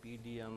PDM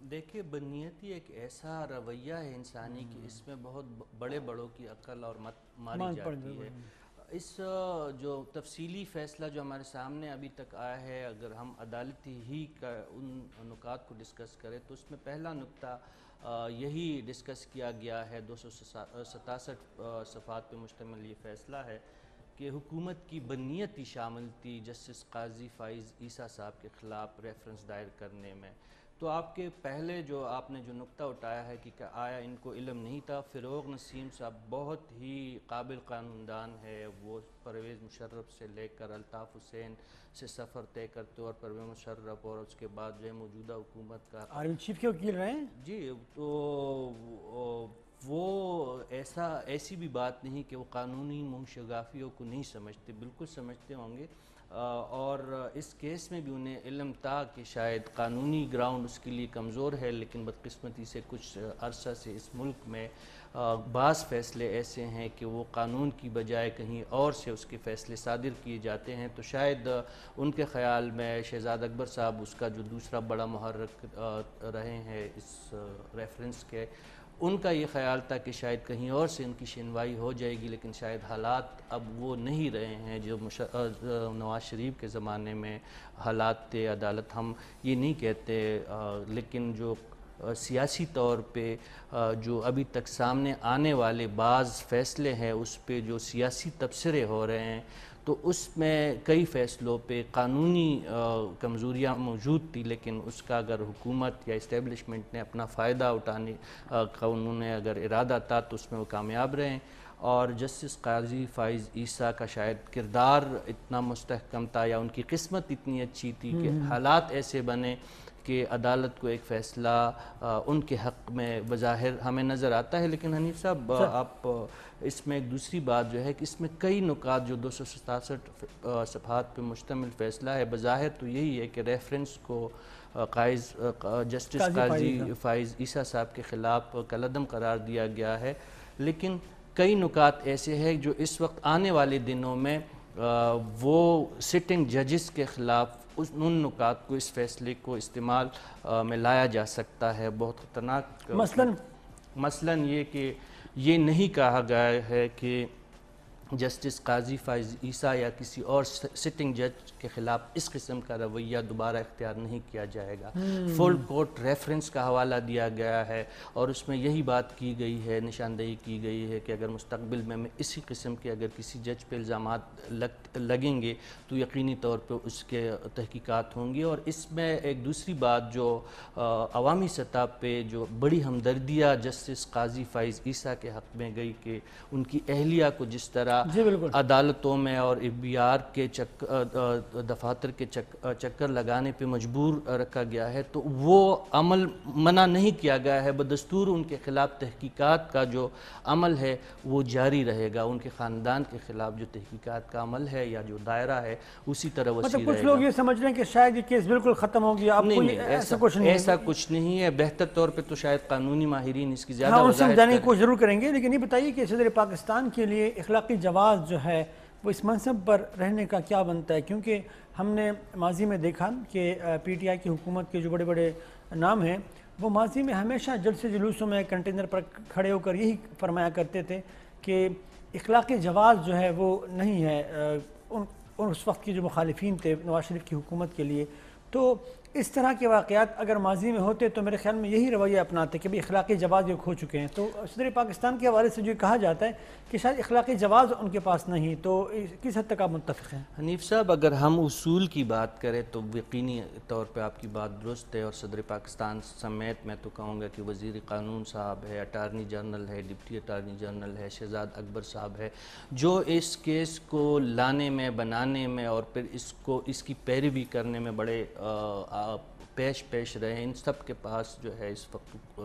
دیکھیے بنیتی ایک ایسا رویہ ہے انسانی کہ اس میں بہت بڑے بڑوں کی عقل اور مت ماری جاتی ہے. اس جو تفصیلی فیصلہ جو ہمارے سامنے ابھی تک آیا ہے، اگر ہم عدالتی ہی کا ان نکات کو ڈسکس کریں تو اس میں پہلا نکتہ یہی ڈسکس کیا گیا ہے. 267 صفحات پہ مشتمل یہ فیصلہ ہے کہ حکومت کی بنیتی شامل تھی جسٹس قاضی فائز عیسیٰ صاحب کے خلاف ریفرنس دائر کرنے میں. تو آپ کے پہلے جو آپ نے جو نکتہ اٹھایا ہے کہ آیا ان کو علم نہیں تھا. فروغ نسیم صاحب بہت ہی قابل قانوندان ہے، وہ پرویز مشرف سے لے کر الطاف حسین سے سفر طے کرتے اور پرویز مشرف اور اس کے بعد جو ہے موجودہ حکومت کا آرمی چیف کے وکیل رہے ہیں. جی، تو وہ ایسی بھی بات نہیں کہ وہ قانونی منشگافیوں کو نہیں سمجھتے، بالکل سمجھتے ہوں گے. اور اس کیس میں بھی انہیں علم تھا کہ شاید قانونی گراؤنڈ اس کے لیے کمزور ہے، لیکن بدقسمتی سے کچھ عرصہ سے اس ملک میں بعض فیصلے ایسے ہیں کہ وہ قانون کی بجائے کہیں اور سے اس کے فیصلے صادر کیے جاتے ہیں. تو شاید ان کے خیال میں شہزاد اکبر صاحب اس کا جو دوسرا بڑا محرک رہے ہیں اس ریفرنس کے، ان کا یہ خیال تھا کہ شاید کہیں اور سے ان کی شنوائی ہو جائے گی، لیکن شاید حالات اب وہ نہیں رہے ہیں جو نواز شریف کے زمانے میں حالات تھے. عدالت ہم یہ نہیں کہتے، لیکن جو سیاسی طور پہ جو ابھی تک سامنے آنے والے بعض فیصلے ہیں اس پہ جو سیاسی تبصرے ہو رہے ہیں، تو اس میں کئی فیصلوں پہ قانونی کمزوریاں موجود تھی، لیکن اس کا اگر حکومت یا اسٹیبلشمنٹ نے اپنا فائدہ اٹھانے کا انہوں نے اگر ارادہ تھا تو اس میں وہ کامیاب رہے. اور جسٹس قاضی فائز عیسیٰ کا شاید کردار اتنا مستحکم تھا یا ان کی قسمت اتنی اچھی تھی کہ حالات ایسے بنے کہ عدالت کو ایک فیصلہ ان کے حق میں بظاہر ہمیں نظر آتا ہے. لیکن حنیف صاحب آپ اس میں ایک دوسری بات جو ہے کہ اس میں کئی نکات جو 267 صفحات پہ مشتمل فیصلہ ہے، بظاہر تو یہی ہے کہ ریفرنس کو جسٹس قاضی فائز عیسیٰ صاحب کے خلاف کالعدم قرار دیا گیا ہے، لیکن کئی نکات ایسے ہیں جو اس وقت آنے والے دنوں میں وہ سٹنگ ججز کے خلاف ان نکات کو اس فیصلے کو استعمال میں لایا جا سکتا ہے. بہت خطرناک مثلاً یہ کہ یہ نہیں کہا گیا ہے کہ جسٹس قاضی فائز عیسیٰ یا کسی اور سٹنگ جج کے خلاف اس قسم کا رویہ دوبارہ اختیار نہیں کیا جائے گا. فل کورٹ ریفرنس کا حوالہ دیا گیا ہے اور اس میں یہی بات کی گئی ہے، نشاندہی کی گئی ہے کہ اگر مستقبل میں اسی قسم کے اگر کسی جج پہ الزامات لگیں گے تو یقینی طور پہ اس کے تحقیقات ہوں گی. اور اس میں ایک دوسری بات جو عوامی سطح پہ جو بڑی ہمدردیاں جسٹس قاضی فائز عیسیٰ کے حق میں گئی کہ ان کی اہلیہ کو جس طرح عدالتوں میں اور اخبار کے دفاتر کے چکر لگانے پہ مجبور رکھا گیا ہے، تو وہ عمل منع نہیں کیا گیا ہے. بدستور ان کے خلاف تحقیقات کا جو عمل ہے وہ جاری رہے گا. ان کے خاندان کے خلاف جو تحقیقات کا عمل ہے یا جو دائرہ ہے اسی طرح وسیع رہے گا. کچھ لوگ یہ سمجھ رہے ہیں کہ شاید یہ کیس بالکل ختم ہو گیا. ایسا کچھ نہیں ہے. بہتر طور پہ تو شاید قانونی ماہرین اس کی زیادہ وضاحت سمجھانے کی کوشش ضرور کریں گے. لیکن یہ بتائیے کہ صدر پاکستان کے لیے اخلاقی جواز جو ہے وہ اس منصب پر رہنے کا کیا بنتا ہے؟ کیونکہ ہم نے ماضی میں دیکھا کہ پی ٹی آئی کی حکومت کے جو بڑے بڑے نام ہیں وہ ماضی میں ہمیشہ جلسے جلوسوں میں کنٹینر پر کھڑے ہو کر یہی فرمایا کرتے تھے کہ اخلاقی جواز جو ہے وہ نہیں ہے اس وقت کی جو مخالفین تھے نواز شریف کی حکومت کے لیے. تو اس طرح کے واقعات اگر ماضی میں ہوتے تو میرے خیال میں یہی رویہ اپناتے کہ اخلاقی جواز یہ کھو چکے ہیں. تو صدر پاکستان کے حوالے سے جو کہا جاتا ہے کہ شاید اخلاقی جواز ان کے پاس نہیں، تو کس حد تک آپ متفق ہیں؟ حنیف صاحب اگر ہم اصول کی بات کریں تو یقینی طور پہ آپ کی بات درست ہے. اور صدر پاکستان سمیت میں تو کہوں گا کہ وزیر قانون صاحب ہے، اٹارنی جنرل ہے، ڈپٹی اٹارنی جنرل ہے، شہزاد اکبر صاحب ہے، جو اس کیس کو لانے میں بنانے میں اور پھر اس کی پیروی کرنے میں بڑے پیش رہے ہیں. ان سب کے پاس جو ہے اس وقت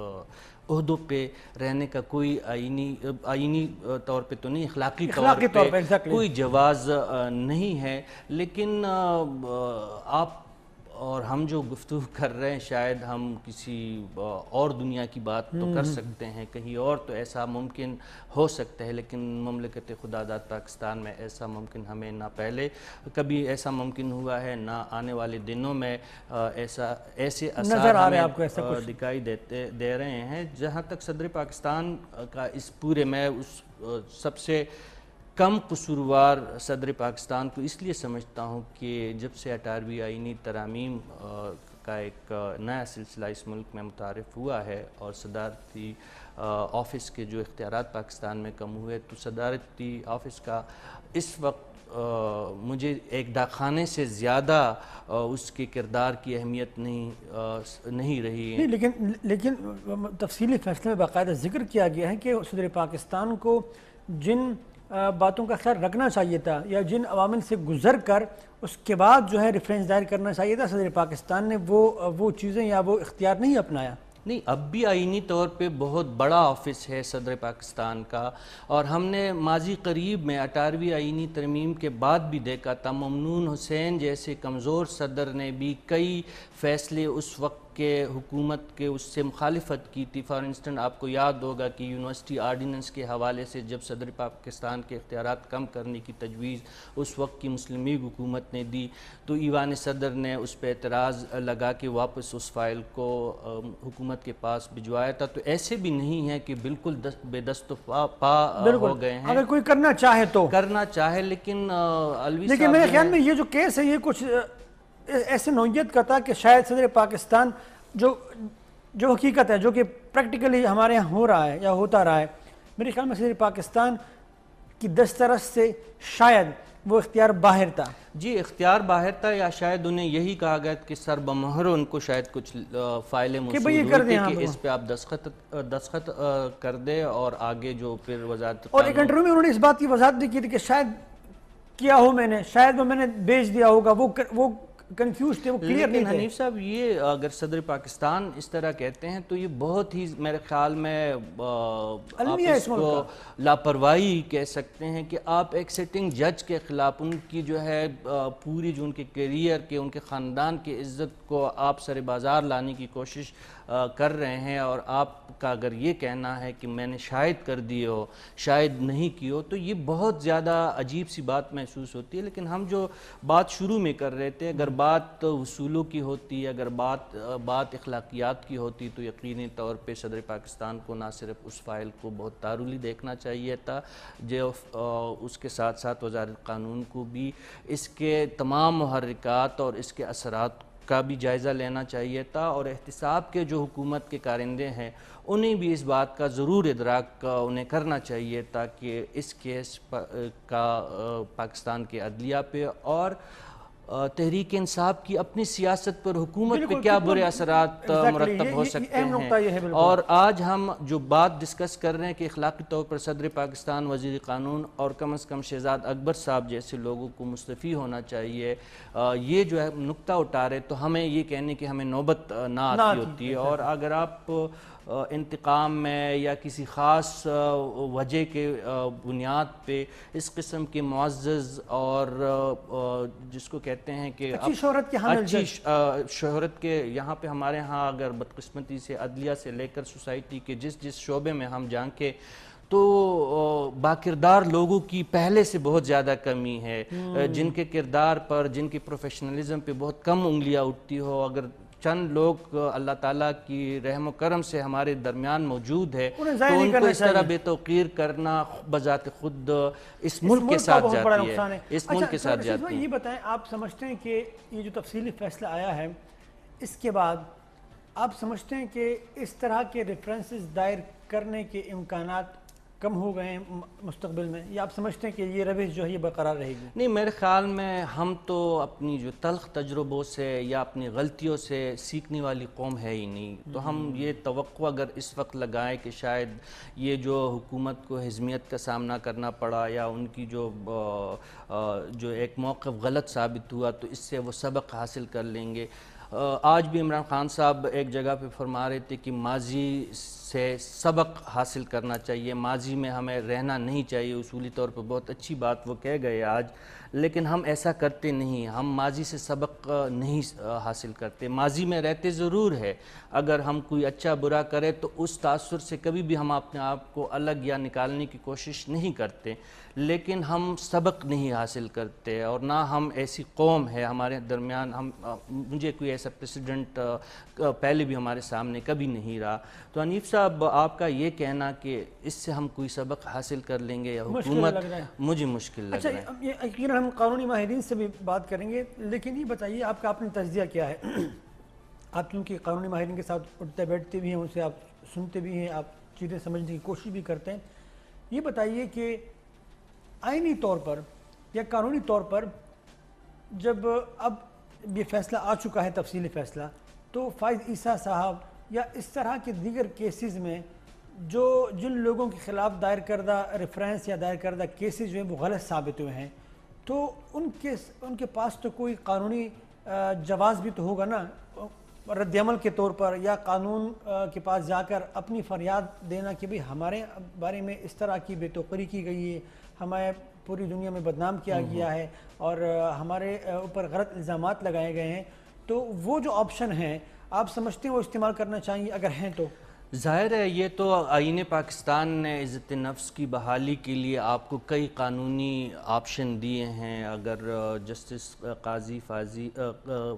عہدوں پہ رہنے کا کوئی آئینی طور پہ تو نہیں، اخلاقی طور پہ کوئی جواز نہیں ہے. لیکن آپ اور ہم جو گفتگو کر رہے ہیں شاید ہم کسی اور دنیا کی بات تو کر سکتے ہیں، کہیں اور تو ایسا ممکن ہو سکتا ہے، لیکن مملکت خدا داد پاکستان میں ایسا ممکن ہمیں نہ پہلے کبھی ایسا ممکن ہوا ہے، نہ آنے والے دنوں میں ایسے نظر آ رہے ہیں آپ ہمیں کو ایسا کچھ دکھائی دے رہے ہیں۔ جہاں تک صدر پاکستان کا اس پورے میں اس سب سے کم قصوروار صدر پاکستان کو اس لیے سمجھتا ہوں کہ جب سے 18ویں آئینی ترامیم کا ایک نیا سلسلہ اس ملک میں متعارف ہوا ہے اور صدارتی آفس کے جو اختیارات پاکستان میں کم ہوئے، تو صدارتی آفس کا اس وقت مجھے ایک ڈاکخانے سے زیادہ اس کے کردار کی اہمیت نہیں رہی ہے۔ لیکن تفصیلی فیصلے میں باقاعدہ ذکر کیا گیا ہے کہ صدر پاکستان کو جن باتوں کا خیال رکھنا چاہیے تھا یا جن عوامل سے گزر کر اس کے بعد جو ہے ریفرنس دائر کرنا چاہیے تھا، صدر پاکستان نے وہ چیزیں یا وہ اختیار نہیں اپنایا۔ نہیں، اب بھی آئینی طور پہ بہت بڑا آفس ہے صدر پاکستان کا، اور ہم نے ماضی قریب میں 18ویں آئینی ترمیم کے بعد بھی دیکھا تھا ممنون حسین جیسے کمزور صدر نے بھی کئی فیصلے اس وقت کے حکومت کے اس سے مخالفت کی تھی۔ فار انسٹنٹ آپ کو یاد ہوگا کہ یونیورسٹی آرڈیننس کے حوالے سے جب صدر پاکستان کے اختیارات کم کرنے کی تجویز اس وقت کی مسلم لیگ حکومت نے دی، تو ایوان صدر نے اس پہ اعتراض لگا کے واپس اس فائل کو حکومت کے پاس بھجوایا تھا۔ تو ایسے بھی نہیں ہے کہ بالکل بے دست و پا ہو گئے ہیں، اگر کوئی کرنا چاہے تو کرنا چاہے، لیکن لیکن میرے خیال میں یہ جو کیس ہے یہ کچھ ایسے نوعیت کا تھا کہ شاید صدر پاکستان جو حقیقت ہے، جو کہ پریکٹیکلی ہمارے یہاں ہو رہا ہے یا ہوتا رہا ہے، میرے خیال میں صدر پاکستان کی دسترس سے شاید وہ اختیار باہر تھا۔ جی، اختیار باہر تھا، یا شاید انہیں یہی کہا گیا کہ سر بمہر ان کو شاید کچھ فائلیں موصول ہوئی تھی کہ اس پہ آپ دستخط کر دیں اور آگے جو پھر وزارت، اور ایک انٹرویو میں انہوں نے اس بات کی وضاحت بھی کی تھی کہ شاید کیا ہو میں نے، شاید میں نے بیچ دیا ہوگا، وہ کنفیوز تھے، وہ کلیئر نہیں تھے۔ حنیف صاحب، یہ اگر صدر پاکستان اس طرح کہتے ہیں تو یہ بہت ہی میرے خیال میں آپ اس کو لاپرواہی کہہ سکتے ہیں کہ آپ ایک سٹنگ جج کے خلاف ان کی جو ہے پوری جو ان کے کیریئر کے، ان کے خاندان کی عزت کو آپ سر بازار لانے کی کوشش کر رہے ہیں، اور آپ کا اگر یہ کہنا ہے کہ میں نے شاید کر دی ہو، شاید نہیں کی ہو، تو یہ بہت زیادہ عجیب سی بات محسوس ہوتی ہے۔ لیکن ہم جو بات شروع میں کر رہے تھے، اگر بات اصولوں کی ہوتی، اگر بات اخلاقیات کی ہوتی، تو یقینی طور پہ صدر پاکستان کو نہ صرف اس فائل کو بہت تعارلی دیکھنا چاہیے تھا، جو اس کے ساتھ ساتھ وزارت قانون کو بھی اس کے تمام محرکات اور اس کے اثرات کا بھی جائزہ لینا چاہیے تھا، اور احتساب کے جو حکومت کے کارندے ہیں انہیں بھی اس بات کا ضرور ادراک انہیں کرنا چاہیے تھا کہ اس کیس کا پاکستان کے عدلیہ پہ اور تحریک انصاف کی اپنی سیاست پر، حکومت پہ کیا برے اثرات مرتب ہو سکتے ہیں۔ اور آج ہم جو بات ڈسکس کر رہے ہیں کہ اخلاقی طور پر صدر پاکستان، وزیر قانون اور کم از کم شہزاد اکبر صاحب جیسے لوگوں کو مستعفی ہونا چاہیے، یہ جو ہے نقطہ اٹھا رہے، تو ہمیں یہ کہنے کہ ہمیں نوبت نہ آتی ہوتی ہے۔ اور اگر آپ انتقام میں یا کسی خاص وجہ کے بنیاد پہ اس قسم کے معزز اور جس کو کہتے ہیں کہ اچھی شہرت کے حامل، اچھی شہرت کے، یہاں پہ ہمارے ہاں اگر بدقسمتی سے عدلیہ سے لے کر سوسائٹی کے جس شعبے میں ہم جانکے، تو باکردار لوگوں کی پہلے سے بہت زیادہ کمی ہے، جن کے کردار پر، جن کی پروفیشنلزم پہ بہت کم انگلیاں اٹھتی ہو۔ اگر چند لوگ اللہ تعالیٰ کی رحم و کرم سے ہمارے درمیان موجود ہے تو ان کو اس طرح بے توقیر کرنا بذات خود اس ملک کے ساتھ جاتی ہے، اس ملک کے ساتھ جاتی ہے۔ یہ بتائیں، آپ سمجھتے ہیں کہ یہ جو تفصیلی فیصلہ آیا ہے اس کے بعد آپ سمجھتے ہیں کہ اس طرح کے ریفرنسز دائر کرنے کے امکانات کم ہو گئے ہیں مستقبل میں، یا آپ سمجھتے ہیں کہ یہ روش جو ہے یہ برقرار رہے گی؟ نہیں، میرے خیال میں ہم تو اپنی جو تلخ تجربوں سے یا اپنی غلطیوں سے سیکھنے والی قوم ہے ہی نہیں، تو ہم یہ توقع اگر اس وقت لگائیں کہ شاید یہ جو حکومت کو ہزیمت کا سامنا کرنا پڑا یا ان کی جو ایک موقف غلط ثابت ہوا تو اس سے وہ سبق حاصل کر لیں گے، آج بھی عمران خان صاحب ایک جگہ پہ فرما رہے تھے کہ ماضی سے سبق حاصل کرنا چاہیے، ماضی میں ہمیں رہنا نہیں چاہیے، اصولی طور پہ بہت اچھی بات وہ کہہ گئے آج، لیکن ہم ایسا کرتے نہیں، ہم ماضی سے سبق نہیں حاصل کرتے، ماضی میں رہتے ضرور ہے، اگر ہم کوئی اچھا برا کرے تو اس تاثر سے کبھی بھی ہم اپنے آپ کو الگ یا نکالنے کی کوشش نہیں کرتے، لیکن ہم سبق نہیں حاصل کرتے، اور نہ ہم ایسی قوم ہے ہمارے درمیان، مجھے کوئی ایسا پریسیڈنٹ پہلے بھی ہمارے سامنے کبھی نہیں رہا۔ تو حنیف صاحب آپ کا یہ کہنا کہ اس سے ہم کوئی سبق حاصل کر لیں گے یا حکومت، مجھے مشکل لگ رہا ہے۔ اچھا، یقیناً ہم قانونی ماہرین سے بھی بات کریں گے، لیکن یہ بتائیے آپ کا اپنا تجزیہ کیا ہے؟ آپ کیونکہ قانونی ماہرین کے ساتھ اٹھتے بیٹھتے بھی ہیں، ان سے آپ سنتے بھی ہیں، آپ چیزیں سمجھنے کی کوشش بھی کرتے ہیں، یہ بتائیے کہ آئینی طور پر یا قانونی طور پر جب اب یہ فیصلہ آ چکا ہے، تفصیلی فیصلہ، تو فائز عیسیٰ صاحب یا اس طرح کے دیگر کیسز میں جن لوگوں کے خلاف دائر کردہ ریفرنس یا دائر کردہ کیسز جو ہیں وہ غلط ثابت ہوئے ہیں، تو ان کے پاس تو کوئی قانونی جواز بھی تو ہوگا نا رد عمل کے طور پر، یا قانون کے پاس جا کر اپنی فریاد دینا کہ بھئی ہمارے بارے میں اس طرح کی بے توقری کی گئی ہے، ہمیں پوری دنیا میں بدنام کیا گیا ہے اور ہمارے اوپر غلط الزامات لگائے گئے ہیں، تو وہ جو آپشن ہیں آپ سمجھتے ہیں وہ استعمال کرنا چاہیے؟ اگر ہیں تو ظاہر ہے یہ تو آئین پاکستان نے عزت نفس کی بحالی کے لیے آپ کو کئی قانونی آپشن دیے ہیں۔ اگر جسٹس قاضی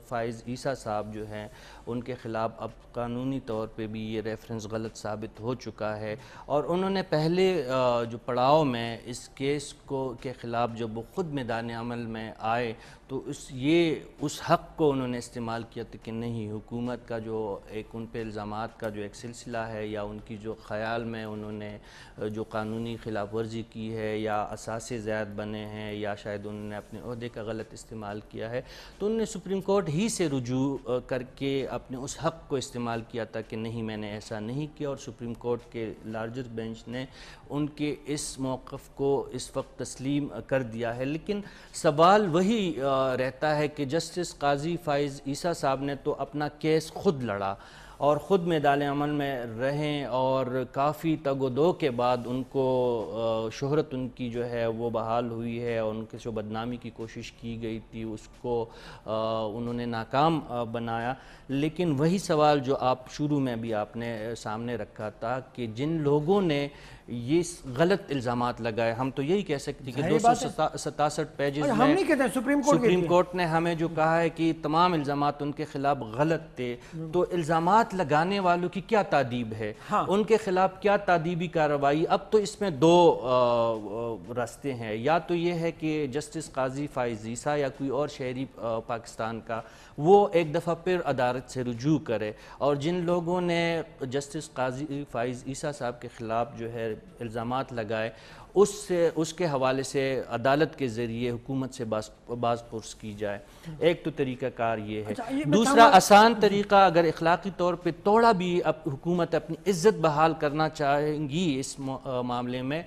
فائز عیسیٰ صاحب جو ہیں ان کے خلاف اب قانونی طور پہ بھی یہ ریفرنس غلط ثابت ہو چکا ہے، اور انہوں نے پہلے جو پڑاؤ میں اس کیس کے خلاف جب وہ خود میدان عمل میں آئے تو اس حق کو انہوں نے استعمال کیا تھا کہ نہیں، حکومت کا جو ایک ان پہ الزامات کا جو ایک سلسلہ ہے یا ان کی جو خیال میں انہوں نے جو قانونی خلاف ورزی کی ہے یا اثاثے زائد بنے ہیں یا شاید انہوں نے اپنے عہدے کا غلط استعمال کیا ہے، تو انہوں نے سپریم کورٹ ہی سے رجوع کر کے اپنے اس حق کو استعمال کیا تھا کہ نہیں میں نے ایسا نہیں کیا، اور سپریم کورٹ کے لارجر بینچ نے ان کے اس موقف کو اس وقت تسلیم کر دیا ہے۔ لیکن سوال وہی رہتا ہے کہ جسٹس قاضی فائز عیسیٰ صاحب نے تو اپنا کیس خود لڑا اور خود میدان عمل میں رہیں، اور کافی تگ و دو کے بعد ان کو شہرت ان کی جو ہے وہ بحال ہوئی ہے، اور ان کے جو بدنامی کی کوشش کی گئی تھی اس کو انہوں نے ناکام بنایا۔ لیکن وہی سوال جو آپ شروع میں بھی آپ نے سامنے رکھا تھا کہ جن لوگوں نے یہ غلط الزامات لگائے، ہم تو یہی کہہ سکتے کہ 267 پیجز میں سپریم کورٹ نے ہمیں جو کہا ہے کہ تمام الزامات ان کے خلاف غلط تھے، تو الزامات لگانے والوں کی کیا تادیب ہے، ان کے خلاف کیا تادیبی کارروائی؟ اب تو اس میں دو راستے ہیں، یا تو یہ ہے کہ جسٹس قاضی فائز عیسیٰ یا کوئی اور شہری پاکستان کا وہ ایک دفعہ پھر عدالت سے رجوع کرے، اور جن لوگوں نے جسٹس قاضی فائز عیسیٰ صاحب کے خلاف جو ہے الزامات لگائے اس کے حوالے سے عدالت کے ذریعے حکومت سے باز پرس کی جائے۔ ایک تو طریقہ کار یہ ہے۔ دوسرا آسان طریقہ، اگر اخلاقی طور پہ تھوڑا بھی حکومت اپنی عزت بحال کرنا چاہیں گی اس معاملے میں،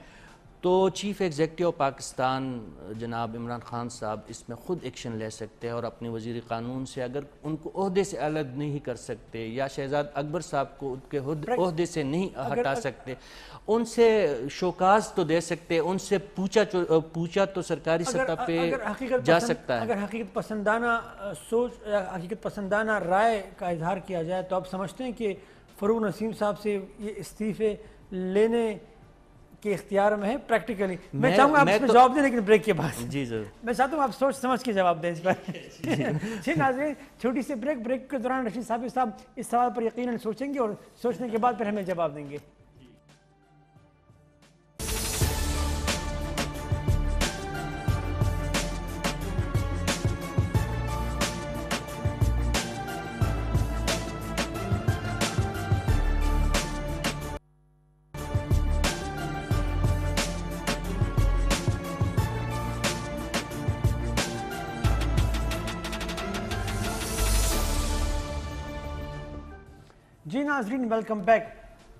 تو چیف ایگزیکٹو پاکستان جناب عمران خان صاحب اس میں خود ایکشن لے سکتے ہیں، اور اپنے وزیر قانون سے اگر ان کو عہدے سے الگ نہیں کر سکتے، یا شہزاد اکبر صاحب کو ان کے عہدے سے نہیں ہٹا سکتے، ان سے شوکاز تو دے سکتے، ان سے پوچھا تو سرکاری سطح پہ جا سکتا ہے۔ اگر حقیقت پسندانہ سوچ یا حقیقت پسندانہ رائے کا اظہار کیا جائے تو آپ سمجھتے ہیں کہ فروغ نسیم صاحب سے یہ استعفے لینے کے اختیار میں ہے پریکٹیکلی؟ میں چاہوں گا آپ اس میں جواب دیں، لیکن بریک کے بعد جی ضرور میں چاہتا ہوں آپ سوچ سمجھ کے جواب دیں اس پر۔ جی ناظرین، چھوٹی سی بریک کے دوران رشید صاحب اس سوال پر یقیناً سوچیں گے، اور سوچنے کے بعد پھر ہمیں جواب دیں گے۔ جی ناظرین، ویلکم بیک۔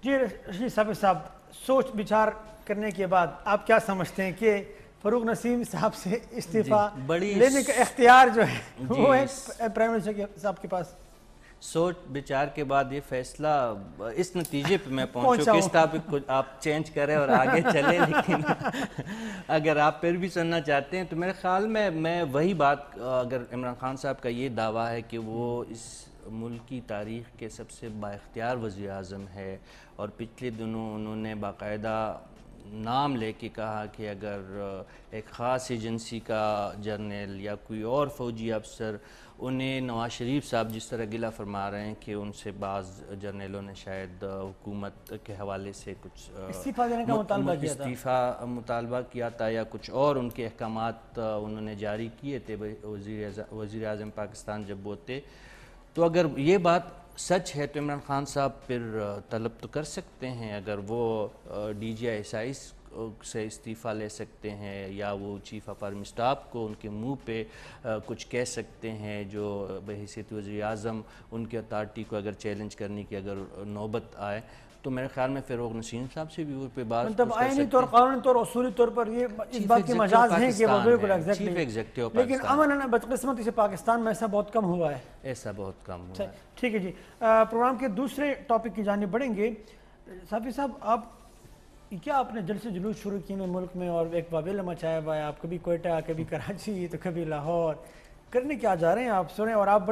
جی رشید صاحب، سوچ بچار کرنے کے بعد آپ کیا سمجھتے ہیں کہ فروغ نسیم صاحب سے استعفیٰ لینے کا اختیار جو ہے وہ ہے پرائم منسٹر صاحب کے پاس؟ سوچ بچار کے بعد یہ فیصلہ اس نتیجے پہ میں پہنچوں کہ اس ٹاپک کو آپ چینج کریں اور آگے چلیں، لیکن اگر آپ پھر بھی سننا چاہتے ہیں تو میرے خیال میں وہی بات، اگر عمران خان صاحب کا یہ دعویٰ ہے کہ وہ اس ملک کی تاریخ کے سب سے با اختیار وزیر اعظم ہے، اور پچھلے دنوں انہوں نے باقاعدہ نام لے کے کہا کہ اگر ایک خاص ایجنسی کا جرنیل یا کوئی اور فوجی افسر انہیں نواز شریف صاحب جس طرح گلہ فرما رہے ہیں کہ ان سے بعض جرنیلوں نے شاید حکومت کے حوالے سے کچھ استعفیٰ دینے کا مطالبہ کیا تھا یا کچھ اور ان کے احکامات انہوں نے جاری کیے تھے وزیر اعظم پاکستان جب وہ تھے، تو اگر یہ بات سچ ہے تو عمران خان صاحب پھر طلب تو کر سکتے ہیں، اگر وہ ڈی جی آئی SIS سے استعفیٰ لے سکتے ہیں یا وہ چیف آف آرمی اسٹاف کو ان کے منہ پہ کچھ کہہ سکتے ہیں جو بحیثیت وزیر اعظم ان کی اتھارٹی کو اگر چیلنج کرنے کی اگر نوبت آئے تو میرے خیال میں فیروز نسیم صاحب سے بھی وہ پہ بات مطلب آئینی طور، قانونی طور، اصولی طور پر یہ اس بات کی مجاز ہیں کہ وہ بالکل ایگزیکٹلی، لیکن امن بدقسمتی سے پاکستان میں ایسا بہت کم ہوا ہے، ایسا بہت کم ہوا ہے۔ ٹھیک ہے جی، پروگرام کے دوسرے ٹاپک کی جانب بڑھیں گے۔ صافی صاحب، آپ کیا آپ نے جلسے جلوس شروع کیے ملک میں اور ایک واویلا مچایا ہوا ہے، آپ کبھی کوئٹہ، کبھی کراچی، تو کبھی لاہور، کرنے کیا جا رہے ہیں آپ؟ سنیں، اور آپ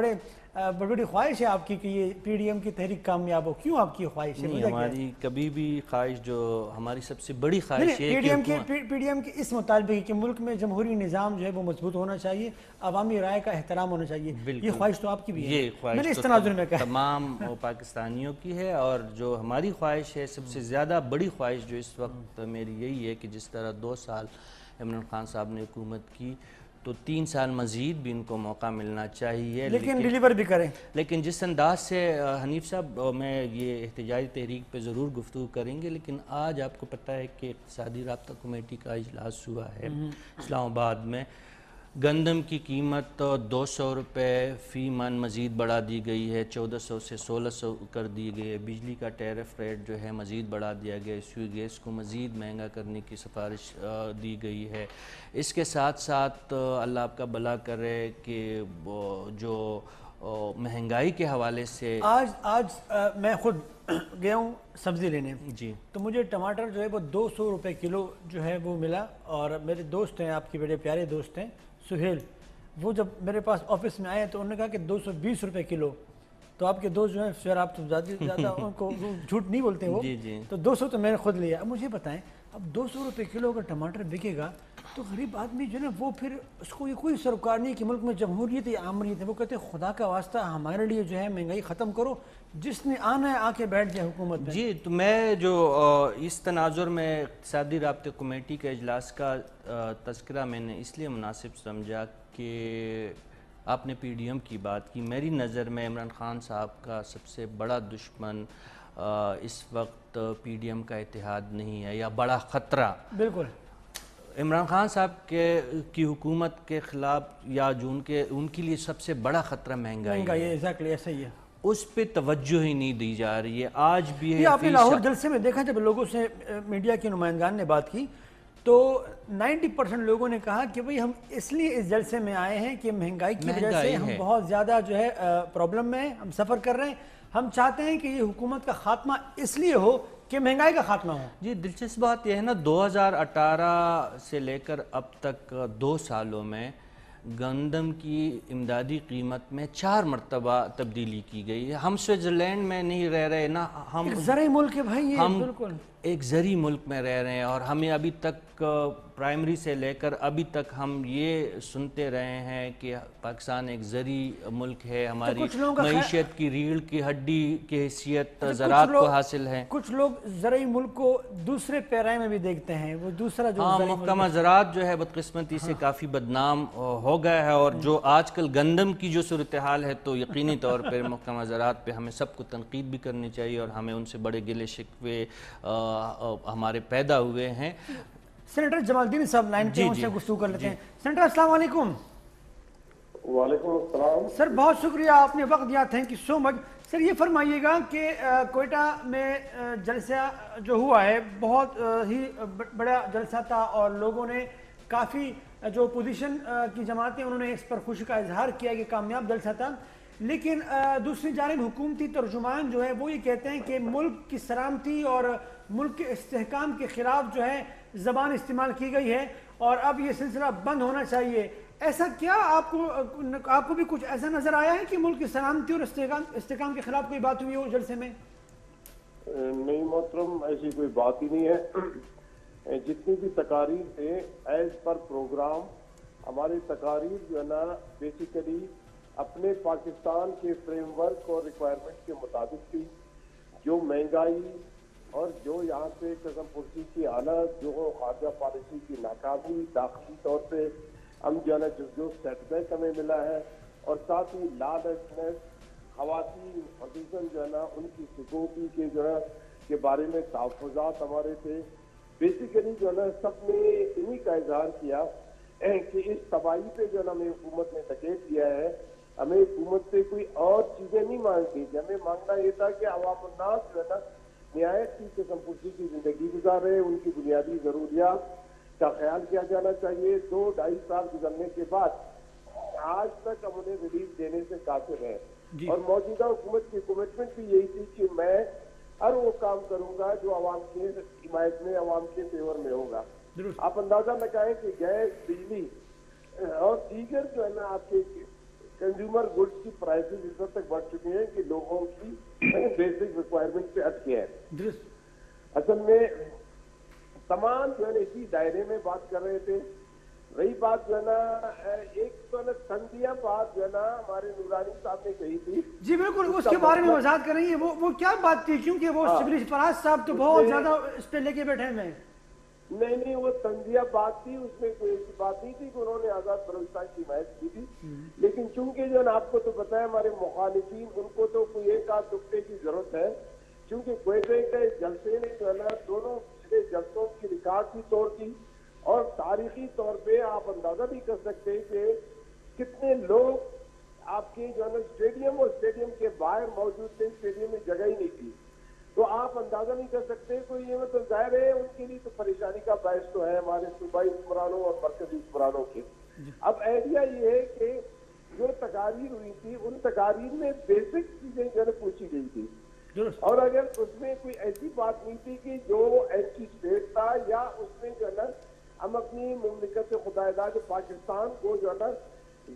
بڑی خواہش ہے آپ کی کہ یہ PDM کی تحریک کامیاب ہو، کیوں آپ کی خواہش ہے؟ نہیں، ہماری کبھی بھی خواہش، جو ہماری سب سے بڑی خواہش ہے PDM کے اس مطالبے کہ ملک میں جمہوری نظام جو ہے وہ مضبوط ہونا چاہیے، عوامی رائے کا احترام ہونا چاہیے، یہ خواہش تو آپ کی بھی ہے، یہ خواہش تمام پاکستانیوں کی ہے، اور جو ہماری خواہش ہے سب سے زیادہ بڑی خواہش جو اس وقت میری یہی ہے کہ جس طرح 2 سال عمران خان صاحب نے حکومت کی تو 3 سال مزید بھی ان کو موقع ملنا چاہیے، لیکن ڈیلیور بھی کریں۔ لیکن جس انداز سے حنیف صاحب میں یہ احتجاجی تحریک پہ ضرور گفتگو کریں گے، لیکن آج آپ کو پتہ ہے کہ اقتصادی رابطہ کمیٹی کا اجلاس ہوا ہے اسلام آباد میں، گندم کی قیمت 200 روپے فی من مزید بڑھا دی گئی ہے، 1400 سے 1600 کر دی گئی ہے، بجلی کا ٹیرف ریٹ جو ہے مزید بڑھا دیا گیا ہے، سوئی گیس کو مزید مہنگا کرنے کی سفارش دی گئی ہے۔ اس کے ساتھ ساتھ اللہ آپ کا بھلا کرے کہ جو مہنگائی کے حوالے سے آج میں خود گیا ہوں سبزی لینے جی، تو مجھے ٹماٹر جو ہے وہ 200 روپے کلو جو ہے وہ ملا، اور میرے دوست ہیں، آپ کے بڑے پیارے دوست ہیں سہیل، وہ جب میرے پاس آفس میں آئے تو انہوں نے کہا کہ 220 روپے کلو، تو آپ کے دوست جو ہیں شہر، آپ تو زیادہ ان کو جھوٹ نہیں بولتے وہ، تو 200 تو میں نے خود لیا۔ اب مجھے بتائیں، اب 200 روپے کلو اگر ٹماٹر بکے گا تو غریب آدمی جو ہے نا وہ پھر اس کو یہ کوئی سروکار نہیں کہ ملک میں جمہوریت یا آمریت ہے، وہ کہتے ہیں خدا کا واسطہ ہمارے لیے جو ہے مہنگائی ختم کرو، جس نے آنا ہے آ کے بیٹھ جائے حکومت میں۔ جی، تو میں جو اس تناظر میں اقتصادی رابطے کمیٹی کے اجلاس کا تذکرہ میں نے اس لیے مناسب سمجھا کہ آپ نے PDM کی بات کی، میری نظر میں عمران خان صاحب کا سب سے بڑا دشمن اس وقت PDM کا اتحاد نہیں ہے یا بڑا خطرہ، بالکل عمران خان صاحب کی حکومت کے خلاف یا جو ان کے لیے سب سے بڑا خطرہ مہنگائی ہے، ایگزیکٹلی ایسا ہی ہے، اس پہ توجہ ہی نہیں دی جا رہی ہے آج بھی ہے۔ آپ نے لاہور جلسے میں دیکھا، جب لوگوں سے میڈیا کے نمائندگان نے بات کی تو 90% لوگوں نے کہا کہ بھئی ہم اس لیے اس جلسے میں آئے ہیں کہ مہنگائی کی وجہ سے ہم بہت زیادہ جو ہے پرابلم میں ہیں، ہم سفر کر رہے ہیں، ہم چاہتے ہیں کہ یہ حکومت کا خاتمہ اس لیے ہو کہ مہنگائی کا خاتمہ ہو۔ جی، دلچسپ بات یہ ہے نا، 2018 سے لے کر اب تک 2 سالوں میں گندم کی امدادی قیمت میں 4 مرتبہ تبدیلی کی گئی ہے۔ ہم سوئٹزرلینڈ میں نہیں رہ رہے نا، ہم ایک زرعی ملک ہے بھائی، ہم بالکل ایک زرعی ملک میں رہ رہے ہیں، اور ہمیں ابھی تک پرائمری سے لے کر ابھی تک ہم یہ سنتے رہے ہیں کہ پاکستان ایک زرعی ملک ہے، ہماری معیشت کی ریڑھ کی ہڈی کی حیثیت زراعت کو حاصل ہے۔ کچھ لوگ زرعی ملک کو دوسرے پیرائے میں بھی دیکھتے ہیں، وہ دوسرا جو محکمہ زراعت جو ہے بدقسمتی سے کافی بدنام ہو گیا ہے، اور جو آج کل گندم کی جو صورتحال ہے تو یقینی طور پر محکمہ زراعت پہ ہمیں سب کو تنقید بھی کرنی چاہیے، اور ہمیں ان سے بڑے گلے شکوے ہمارے پیدا ہوئے ہیں۔ سینیٹر جمال الدین صاحب لائن پہ ان سے گفتگو کر لیتے ہیں۔ سینیٹر السلام علیکم۔ وعلیکم السلام سر، بہت شکریہ، آپ نے وقت دیا، تھینک یو سو مچ۔ سر یہ فرمائیے گا کہ کوئٹہ میں جلسہ جو ہوا ہے بہت ہی بڑا جلسہ تھا، اور لوگوں نے کافی جو اپوزیشن کی جماعتیں انہوں نے اس پر خوشی کا اظہار کیا کہ کامیاب جلسہ تھا، لیکن دوسری جانب حکومتی ترجمان جو ہے وہ یہ کہتے ہیں کہ ملک کی سلامتی اور ملک کے استحکام کے خلاف جو ہے زبان استعمال کی گئی ہے اور اب یہ سلسلہ بند ہونا چاہیے. ایسا کیا آپ کو بھی کچھ ایسا نظر آیا ہے کہ ملک کی سلامتی اور استحکام کے خلاف کوئی بات ہوئی ہو جلسے میں؟ نہیں محترم، ایسی کوئی بات ہی نہیں ہے. جتنی بھی تقاریر تھے ایز پر پروگرام، ہماری تقاریر جو ہے نا بیسیکلی اپنے پاکستان کے فریم ورک اور ریکوائرمنٹ کے مطابق تھی. جو مہنگائی اور جو یہاں سے قسم پرسی کی حالت، جو خارجہ پالیسی کی ناکامی، داخلی طور پہ ہم جو ہے نا جو سیٹ بیک ہمیں ملا ہے، اور ساتھ ہی لاسٹنس خواتین خصوصاً جو ہے نا ان کی سکیورٹی کے جو ہے کے بارے میں تحفظات ہمارے تھے. بیسیکلی جو ہے نا سب نے انہی کا اظہار کیا کہ اس تباہی پہ جو ہے نا ہمیں حکومت نے دھکیل دیا ہے. ہمیں حکومت سے کوئی اور چیزیں نہیں مانگتی تھی، ہمیں مانگنا یہ تھا کہ عوام الناس جو ہے نا نہایت کی قسم پرسی کی زندگی گزار رہے، ان کی بنیادی ضروریات کا خیال کیا جانا چاہیے. 2-2.5 سال گزرنے کے بعد آج تک ہم انہیں ریلیف دینے سے قاصر ہیں. اور موجودہ حکومت کی کمٹمنٹ بھی یہی تھی کہ میں ہر وہ کام کروں گا جو عوام کے حمایت میں، عوام کے فیور میں ہوگا. آپ اندازہ لگائیں کہ گیس، بجلی اور دیگر جو ہے نا آپ کے کنزیومر گڈس کی پرائسز اس وقت تک بڑھ چکی ہیں کہ لوگوں کی بیسک ریکوائرمنٹ پہ اٹکے ہیں. اصل میں تمام جو ہے نا اسی دائرے میں بات کر رہے تھے. رہی بات جو ہے نا ایک تو نا تنزیہ بات جو ہے نا ہمارے نورانی صاحب نے کہی تھی. جی بالکل، اس کے بارے میں وضاحت کریں گے وہ کیا بات تھی، کیونکہ وہ شبلی فراز صاحب تو بہت زیادہ اس پہ لے کے بیٹھے ہیں. نہیں وہ تنزیہ بات تھی، اس میں کوئی ایسی بات نہیں تھی کہ انہوں نے آزاد بلوچستان کی حمایت کی تھی. لیکن چونکہ جو ہے نا آپ کو تو پتا ہے ہمارے مخالفین ان کو تو کوئی ایک آدھ نقطے کی ضرورت ہے، چونکہ کوئٹے کے جلسے نے جو ہے نا دونوں پچھلے جلسوں کی ریکارڈ بھی توڑ دی. اور تاریخی طور پہ آپ اندازہ بھی کر سکتے ہیں کہ کتنے لوگ آپ کے جو ہے نا اسٹیڈیم اور اسٹیڈیم کے باہر موجود تھے. اسٹیڈیم میں جگہ ہی نہیں تھی. تو آپ اندازہ نہیں کر سکتے. کوئی یہ مطلب ظاہر ہے ان کے لیے تو پریشانی کا باعث تو ہے ہمارے صوبائی حکمرانوں اور مرکزی حکمرانوں کے. اب آئیڈیا یہ ہے کہ جو تقاریر ہوئی تھی ان تقاریر میں بیسک چیزیں جو ہے پوچھی گئی تھی، اور اگر اس میں کوئی ایسی بات نہیں تھی کہ جو اینٹی اسٹیٹ تھا یا اس میں جو ہے نا ہم اپنی مملکت خدائیداد پاکستان کو جو ہے نا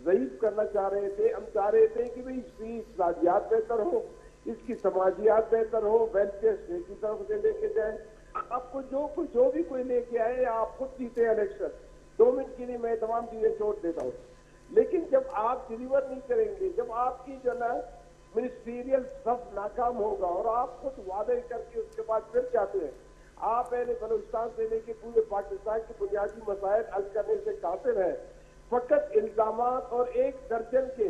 ضعیف کرنا چاہ رہے تھے. ہم چاہ رہے تھے کہ بھئی اس کی اخلاقیات بہتر ہو، اس کی سماجیات بہتر ہو، ویلفیئر اسٹیٹ کی طرف سے لے کے جائیں. آپ کو جو بھی کوئی لے کے آئے آپ خود جیتے الیکشن. 2 منٹ کے لیے میں تمام چیزیں چھوڑ دیتا ہوں. لیکن جب آپ ڈیلیور نہیں کریں گے، جب آپ کی جو ہے نا منسٹریل سب ناکام ہوگا اور آپ خود وعدے کر کے اس کے بعد پھر چاہتے ہیں آپ اہل بلوچستان سے لے کے پورے پاکستان کے بنیادی مسائل حل کرنے سے قاصر ہیں، فقط الزامات اور 1 درجن کے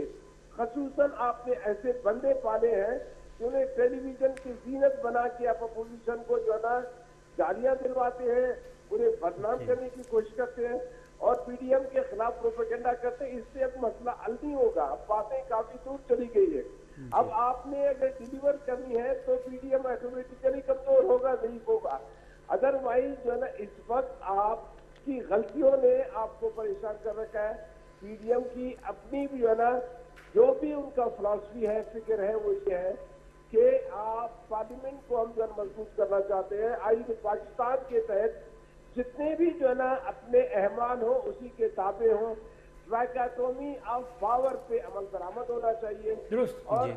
خصوصاً آپ نے ایسے بندے پالے ہیں کہ انہیں ٹیلی ویژن کی زینت بنا کے آپ اپوزیشن کو جو ہے نا گالیاں دلواتے ہیں، انہیں بدنام کرنے کی کوشش کرتے ہیں اور پی ڈی ایم کے خلاف پروپیگنڈا کرتے ہیں. اس سے اب مسئلہ حل نہیں ہوگا. اب باتیں کافی دور چلی گئی ہے. اب آپ نے اگر ڈیلیور کرنی ہے تو پی ڈی ایم آٹومیٹیکلی کمزور ہوگا، ضعیف ہوگا. ادروائز جو ہے نا اس وقت آپ کی غلطیوں نے آپ کو پریشان کر رکھا ہے. پی ڈی ایم کی اپنی بھی جو ہے نا جو بھی ان کا فلاسفی ہے، فکر ہے، وہ یہ ہے کہ آپ پارلیمنٹ کو ہم جو مضبوط کرنا چاہتے ہیں. آئین پاکستان کے تحت جتنے بھی جو ہے نا اپنے احمان ہوں اسی کے تابع ہوں. ٹرائکاٹومی آف پاور پہ عمل درآمد ہونا چاہیے. اور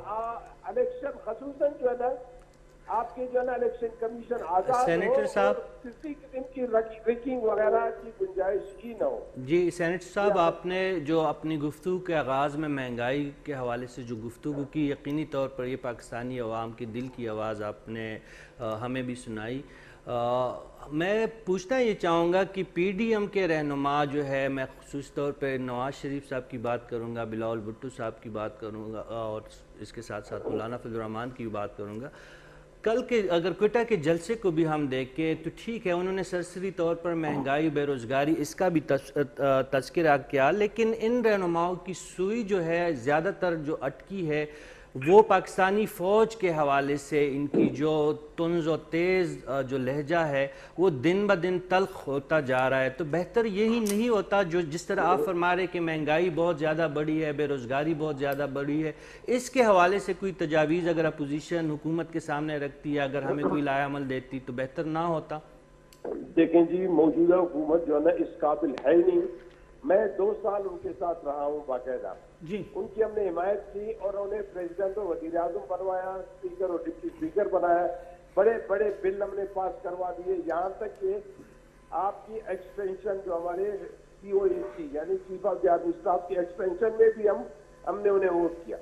الیکشن خصوصاً جو ہے نا آپ کے جو ہے نا الیکشن کمیشن آزاد سینیٹر صاحب کسی قسم کی ریکنگ وغیرہ کی گنجائش ہی نہ ہو. جی سینیٹر صاحب، آپ نے جو اپنی گفتگو کے آغاز میں مہنگائی کے حوالے سے جو گفتگو کی، یقینی طور پر یہ پاکستانی عوام کی دل کی آواز آپ نے ہمیں بھی سنائی. میں پوچھنا یہ چاہوں گا کہ پی ڈی ایم کے رہنما جو ہے، میں خصوص طور پہ نواز شریف صاحب کی بات کروں گا، بلاول بھٹو صاحب کی بات کروں گا اور اس کے ساتھ ساتھ مولانا فضل الرحمان کی بات کروں گا. کل کے اگر کوئٹہ کے جلسے کو بھی ہم دیکھیں تو ٹھیک ہے انہوں نے سرسری طور پر مہنگائی، بے روزگاری اس کا بھی تذکرہ کیا، لیکن ان رہنماؤں کی سوئی جو ہے زیادہ تر جو اٹکی ہے وہ پاکستانی فوج کے حوالے سے ان کی جو طنز و تیز جو لہجہ ہے وہ دن بہ دن تلخ ہوتا جا رہا ہے. تو بہتر یہی نہیں ہوتا جو جس طرح آپ فرما رہے کہ مہنگائی بہت زیادہ بڑھی ہے, بے روزگاری بہت زیادہ بڑھی ہے, اس کے حوالے سے کوئی تجاویز اگر اپوزیشن حکومت کے سامنے رکھتی ہے, اگر ہمیں کوئی لائے عمل دیتی تو بہتر نہ ہوتا؟ دیکھیں جی, موجودہ حکومت جو ہے نا اس قابل ہے ہی نہیں. میں 2 سال ان کے ساتھ رہا ہوں باقاعدہ. جی ان کی ہم نے حمایت کی اور انہیں پریزیڈنٹ اور وزیر اعظم بنوایا, اسپیکر اور ڈپٹی اسپیکر بنایا, بڑے بڑے بل ہم نے پاس کروا دیے, یہاں تک کہ آپ کی ایکسپینشن جو ہمارے COAC یعنی chief of the army staff کی ایکسپینشن میں بھی ہم نے انہیں ووٹ کیا.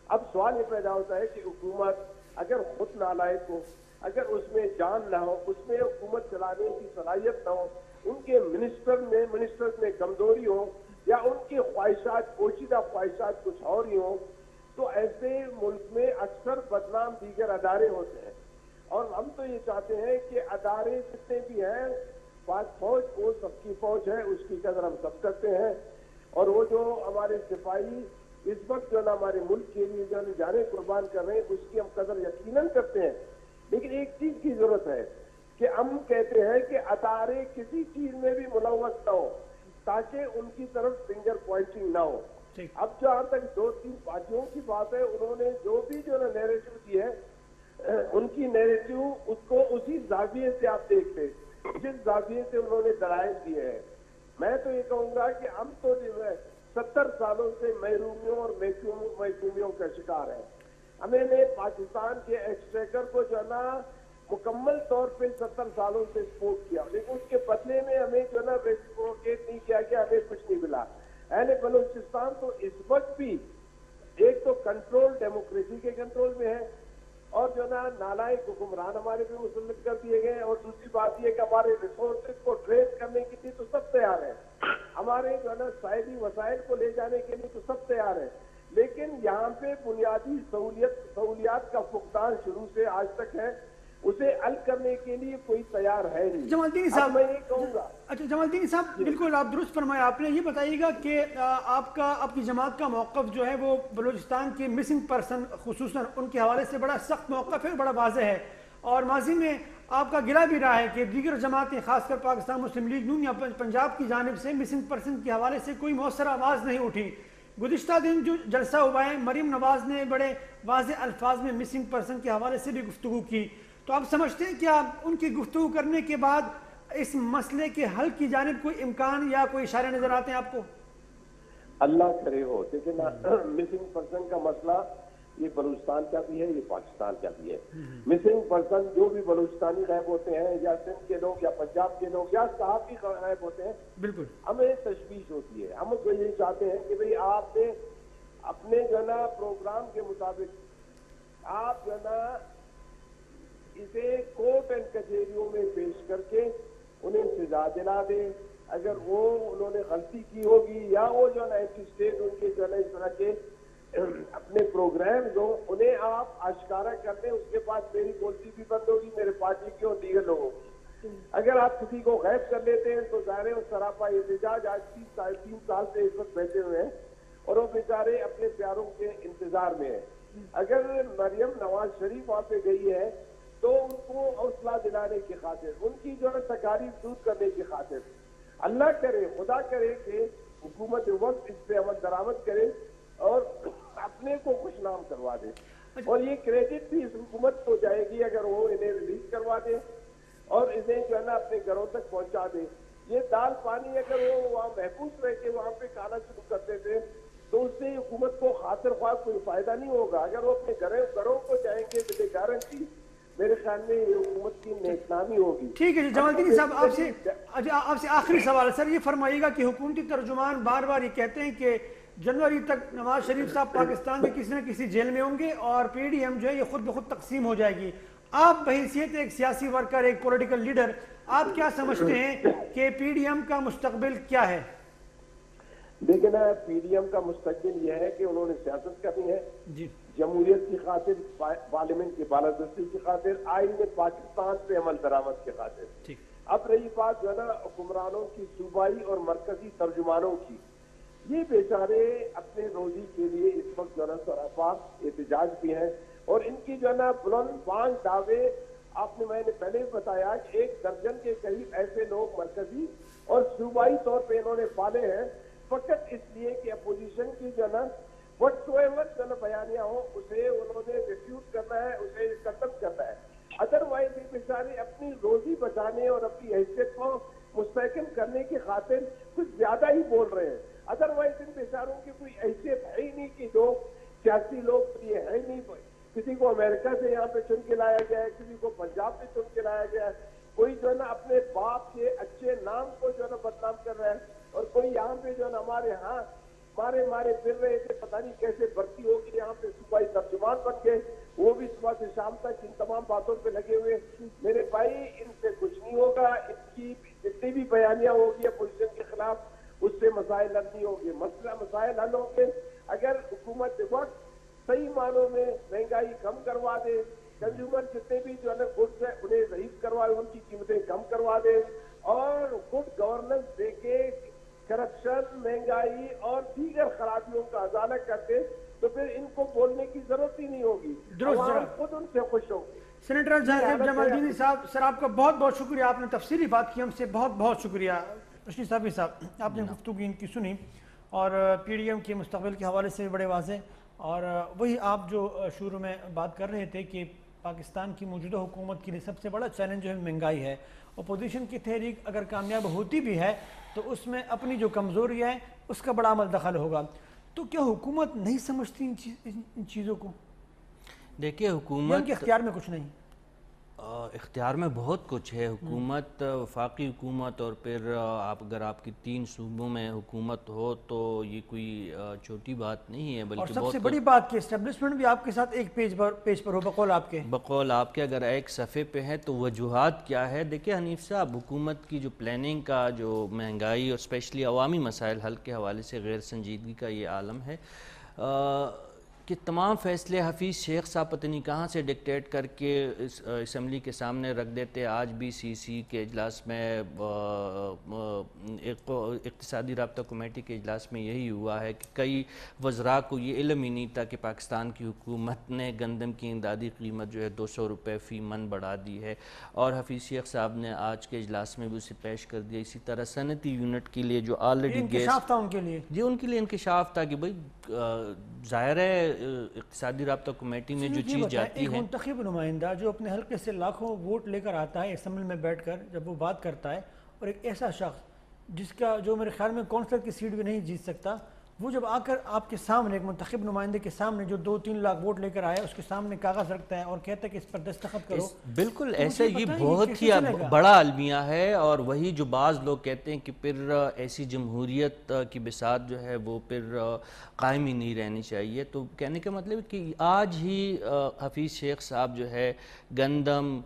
اب سوال یہ پیدا ہوتا ہے کہ حکومت اگر خود نالائق ہو, اگر اس میں جان نہ ہو, اس میں حکومت چلانے کی صلاحیت نہ ہو, ان کے منسٹرز میں کمزوری ہو, یا ان کی خواہشات پوشیدہ خواہشات کچھ اور ہی ہوں, تو ایسے ملک میں اکثر بدنام دیگر ادارے ہوتے ہیں. اور ہم تو یہ چاہتے ہیں کہ ادارے جتنے بھی ہیں, پاک فوج وہ سب کی فوج ہے, اس کی قدر ہم سب کرتے ہیں. اور وہ جو ہمارے سپاہی اس وقت جو ہے نا ہمارے ملک کے لیے جو جانیں قربان کر رہے ہیں, اس کی ہم قدر یقیناً کرتے ہیں. لیکن ایک چیز کی ضرورت ہے کہ ہم کہتے ہیں کہ ادارے کسی چیز میں بھی ملوث نہ ہو تاکہ ان کی طرف فنگر پوائنٹنگ نہ ہو. اب جہاں تک 2-3 پارٹیوں کی بات ہے, انہوں نے جو بھی جو ہے نیریٹو دی ہے, ان کی نیریٹو اس کو اسی زاویے سے آپ دیکھتے جس زاویے سے انہوں نے دلائل دیے ہیں. میں تو یہ کہوں گا کہ ہم تو جو ہے 70 سالوں سے محرومیوں اور محکومیوں کا شکار ہیں. ہمیں نے پاکستان کے ایکسٹریکر کو جو ہے نا مکمل طور پہ 70 سالوں سے سپورٹ کیا, لیکن اس کے بدلے میں ہمیں جو ہے نا ریسپروکیٹ نہیں کیا گیا, ہمیں کچھ نہیں ملا. اہل بلوچستان تو اس وقت بھی ایک تو کنٹرول ڈیموکریسی کے کنٹرول میں ہے, اور جو ہے نا نالائق حکمران ہمارے بھی مسلط کر دیے گئے. اور دوسری بات یہ کہ ہمارے ریسورسز کو ٹریس کرنے کے لیے تو سب تیار ہیں, ہمارے جو ہے نا سائلی وسائل کو لے جانے کے لیے تو سب تیار ہیں, لیکن یہاں پہ بنیادی سہولیات کا فقدان شروع سے آج تک ہے, اسے حل کرنے کے لیے کوئی تیار ہے نہیں. جمال الدین صاحب, میں یہ کہوں گا, اچھا جمال الدین صاحب بالکل آپ درست فرمایا. آپ نے یہ بتائیے گا کہ آپ کی جماعت کا موقف جو ہے وہ بلوچستان کے مسنگ پرسن خصوصاً ان کے حوالے سے بڑا سخت موقف ہے, بڑا واضح ہے, اور ماضی میں آپ کا گلہ بھی رہا ہے کہ دیگر جماعتیں خاص کر پاکستان مسلم لیگ نون یا پنجاب کی جانب سے مسنگ پرسن کے حوالے سے کوئی مؤثر آواز نہیں اٹھی. گزشتہ دن جو جلسہ ہوا ہے, مریم نواز نے بڑے واضح الفاظ میں مسنگ پرسن کے حوالے سے بھی گفتگو کی. تو آپ سمجھتے ہیں کیا ان کی گفتگو کرنے کے بعد اس مسئلے کے حل کی جانب کوئی امکان یا کوئی اشارے نظر آتے ہیں آپ کو؟ اللہ کرے ہو. لیکن مسنگ پرسن کا مسئلہ یہ بلوچستان کا بھی ہے, یہ پاکستان کا بھی ہے. مسنگ پرسن جو بھی بلوچستانی غائب ہوتے ہیں, یا سندھ کے لوگ یا پنجاب کے لوگ یا صحافی غائب ہوتے ہیں, بالکل ہمیں تشویش ہوتی ہے. ہم تو یہی چاہتے ہیں کہ بھئی آپ نے اپنے جو ہے نا پروگرام کے مطابق آپ جو ہے نا اسے کورٹ اینڈ کچہریوں میں پیش کر کے انہیں سزا دلا دیں. اگر وہ انہوں نے غلطی کی ہوگی یا وہ جو ہے نا ایسی اسٹیٹ ان کے جو ہے نا اس طرح کے اپنے پروگرام جو انہیں آپ آشکارا کر دیں, اس کے بعد میری پالیسی بھی بند ہوگی, میرے پارٹی کی اور دیگر لوگوں کی. اگر آپ کسی کو غائب کر لیتے ہیں تو ظاہر ہے سراپا احتجاج آج 3 سال سے اس وقت بیٹھے ہوئے ہیں, اور وہ بیچارے اپنے پیاروں کے انتظار میں ہیں. اگر مریم نواز شریف وہاں پہ گئی ہے تو ان کو حوصلہ دلانے کی خاطر, ان کی جو ہے تکالیف دور کرنے کی خاطر, اللہ کرے خدا کرے کہ حکومت وقت اس پہ عمل درآمد کرے اور اپنے کو خوش نام کروا دے. اور یہ کریڈٹ بھی اس حکومت کو جائے گی اگر وہ انہیں ریلیز کروا دے اور انہیں جو ہے نا اپنے گھروں تک پہنچا دے. یہ دال پانی اگر وہ وہاں محفوظ رہ کے وہاں پہ کھانا شروع کرتے تھے تو اس سے حکومت کو خاطر خواہ کوئی فائدہ نہیں ہوگا. اگر وہ اپنے گھروں کو جائیں گے تو گارنٹی میرے خیال میں یہ حکومت کی نیکنامی ہوگی. ٹھیک ہے جی جمال الدین صاحب, آپ سے آخری سوال ہے سر, یہ فرمائیے گا کہ حکومتی ترجمان بار بار یہ کہتے ہیں کہ جنوری تک نواز شریف صاحب پاکستان کے کسی نہ کسی جیل میں ہوں گے اور پی ڈی ایم جو ہے یہ خود بخود تقسیم ہو جائے گی. آپ بحیثیت ایک سیاسی ورکر, ایک پولیٹیکل لیڈر, آپ کیا سمجھتے ہیں کہ پی ڈی ایم کا مستقبل کیا ہے؟ لیکن پی ڈی ایم کا مستقبل یہ ہے کہ انہوں نے سیاست کرنی ہے, جی جمہوریت کی خاطر, پارلیمنٹ کی بالادستی کی خاطر, آئین پاکستان پہ عمل درآمد کی خاطر. اب رہی بات جو ہے نا حکمرانوں کی صوبائی اور مرکزی ترجمانوں کی, یہ بیچارے اپنے روزی کے لیے اس وقت جو ہے نا سراپاک احتجاج بھی ہیں، اور ان کی جو ہے نا بلند بانگ دعوے آپ نے، میں نے پہلے بھی بتایا کہ 1 درجن کے قریب ایسے لوگ مرکزی اور صوبائی طور پہ انہوں نے پالے ہیں، فقط اس لیے کہ اپوزیشن کی جو ہے نا وٹ ایور جو ہے نا بیانیہ ہو اسے انہوں نے ریفیوٹ کرنا ہے، اسے ختم کرنا ہے۔ ادروائز یہ بیچارے اپنی روزی بچانے اور اپنی حیثیت کو مستحکم کرنے کی خاطر کچھ زیادہ ہی بول رہے ہیں۔ ادروائز ان بیچاروں کی کوئی حیثیت ہے ہی نہیں کہ لوگ سیاسی لوگ یہ ہے نہیں، کسی کو امریکہ سے یہاں پہ چن کے لایا گیا ہے، کسی کو پنجاب سے چن کے لایا گیا ہے، کوئی جو ہے نا اپنے باپ کے اچھے نام کو جو ہے نا بدنام کر رہا ہے، اور کوئی یہاں پہ جو ہے نا ہمارے ہاں مارے پھر رہے تھے، پتہ نہیں کیسے بھرتی ہوگی، یہاں پہ صوبائی ترجمان بن گئے، وہ بھی صبح سے شام تک ان تمام باتوں پہ لگے ہوئے۔ میرے بھائی ان سے کچھ نہیں ہوگا، ان کی جتنی بھی بیانیاں ہوگی اپوزیشن کے خلاف اس سے مسائل حل نہیں ہوگے، مسائل حل ہوں گے اگر حکومت وقت صحیح معنوں میں مہنگائی کم کروا دے، کنزیومر جتنے بھی جو ہے نا گڈس ہیں انہیں رہیز کروا دے، ان کی قیمتیں کم کروا دے، اور گڈ گورننس دے کے کرپشن، مہنگائی اور دیگر خرابیوں کا ازالہ کرتے تو پھر ان کو بولنے کی ضرورت ہی نہیں ہوگی، عوام خود ان سے خوش ہوگی۔ سینیٹر زاہد جمال الدین صاحب، سر آپ کا بہت بہت شکریہ، آپ نے تفصیلی بات کی ہم سے، بہت بہت شکریہ۔ رشید صاحب آپ نے گفتگو ان کی سنی، اور پی ڈی ایم کے مستقبل کے حوالے سے بھی بڑے واضح، اور وہی آپ جو شروع میں بات کر رہے تھے کہ پاکستان کی موجودہ حکومت کے لیے سب سے بڑا چیلنج جو ہے مہنگائی ہے۔ اپوزیشن کی تحریک اگر کامیاب ہوتی بھی ہے تو اس میں اپنی جو کمزوری ہے اس کا بڑا عمل دخل ہوگا، تو کیا حکومت نہیں سمجھتی ان چیزوں کو؟ دیکھیے حکومت ان کے اختیار میں کچھ نہیں؟ اختیار میں بہت کچھ ہے، حکومت، وفاقی حکومت، اور پھر اگر آپ کی 3 صوبوں میں حکومت ہو تو یہ کوئی چھوٹی بات نہیں ہے، بلکہ اور سب سے بڑی بات کہ اسٹیبلشمنٹ بھی آپ کے ساتھ ایک پیج پر ہو، بقول آپ کے اگر ایک صفحے پہ ہے تو وجوہات کیا ہے۔ دیکھیں حنیف صاحب، حکومت کی جو پلاننگ کا، جو مہنگائی اور اسپیشلی عوامی مسائل حل کے حوالے سے غیر سنجیدگی کا یہ عالم ہے کہ تمام فیصلے حفیظ شیخ صاحب پتہ نہیں کہاں سے ڈکٹیٹ کر کے اسمبلی کے سامنے رکھ دیتے۔ آج بھی سی سی کے اجلاس میں، اقتصادی رابطہ کمیٹی کے اجلاس میں یہی ہوا ہے کہ کئی وزراء کو یہ علم ہی نہیں تھا کہ پاکستان کی حکومت نے گندم کی امدادی قیمت جو ہے 200 روپے فی من بڑھا دی ہے، اور حفیظ شیخ صاحب نے آج کے اجلاس میں بھی اسے پیش کر دیا۔ اسی طرح صنعتی یونٹ کے لیے جو آلریڈی انکشاف تھا ان کے لیے، جی ان کے لیے انکشاف تھا کہ بھئی ظاہر ہے اقتصادی رابطہ کمیٹی میں جو چیز جاتی ہے، ایک منتخب نمائندہ جو اپنے حلقے سے لاکھوں ووٹ لے کر آتا ہے اسمبلی میں بیٹھ کر، جب وہ بات کرتا ہے، اور ایک ایسا شخص جس کا جو میرے خیال میں کونسلر کی سیٹ بھی نہیں جیت سکتا، وہ جب آ کر آپ کے سامنے ایک منتخب نمائندے کے سامنے جو 2-3 لاکھ ووٹ لے کر آیا اس کے سامنے کاغذ رکھتا ہے اور کہتا ہے کہ اس پر دستخط کرو، بالکل ایسا یہ بہت ہی بڑا المیہ ہے۔ اور وہی جو بعض لوگ کہتے ہیں کہ پھر ایسی جمہوریت کی بساط جو ہے وہ پھر قائم ہی نہیں رہنی چاہیے۔ تو کہنے کا مطلب ہے کہ آج ہی حفیظ شیخ صاحب جو ہے گندم،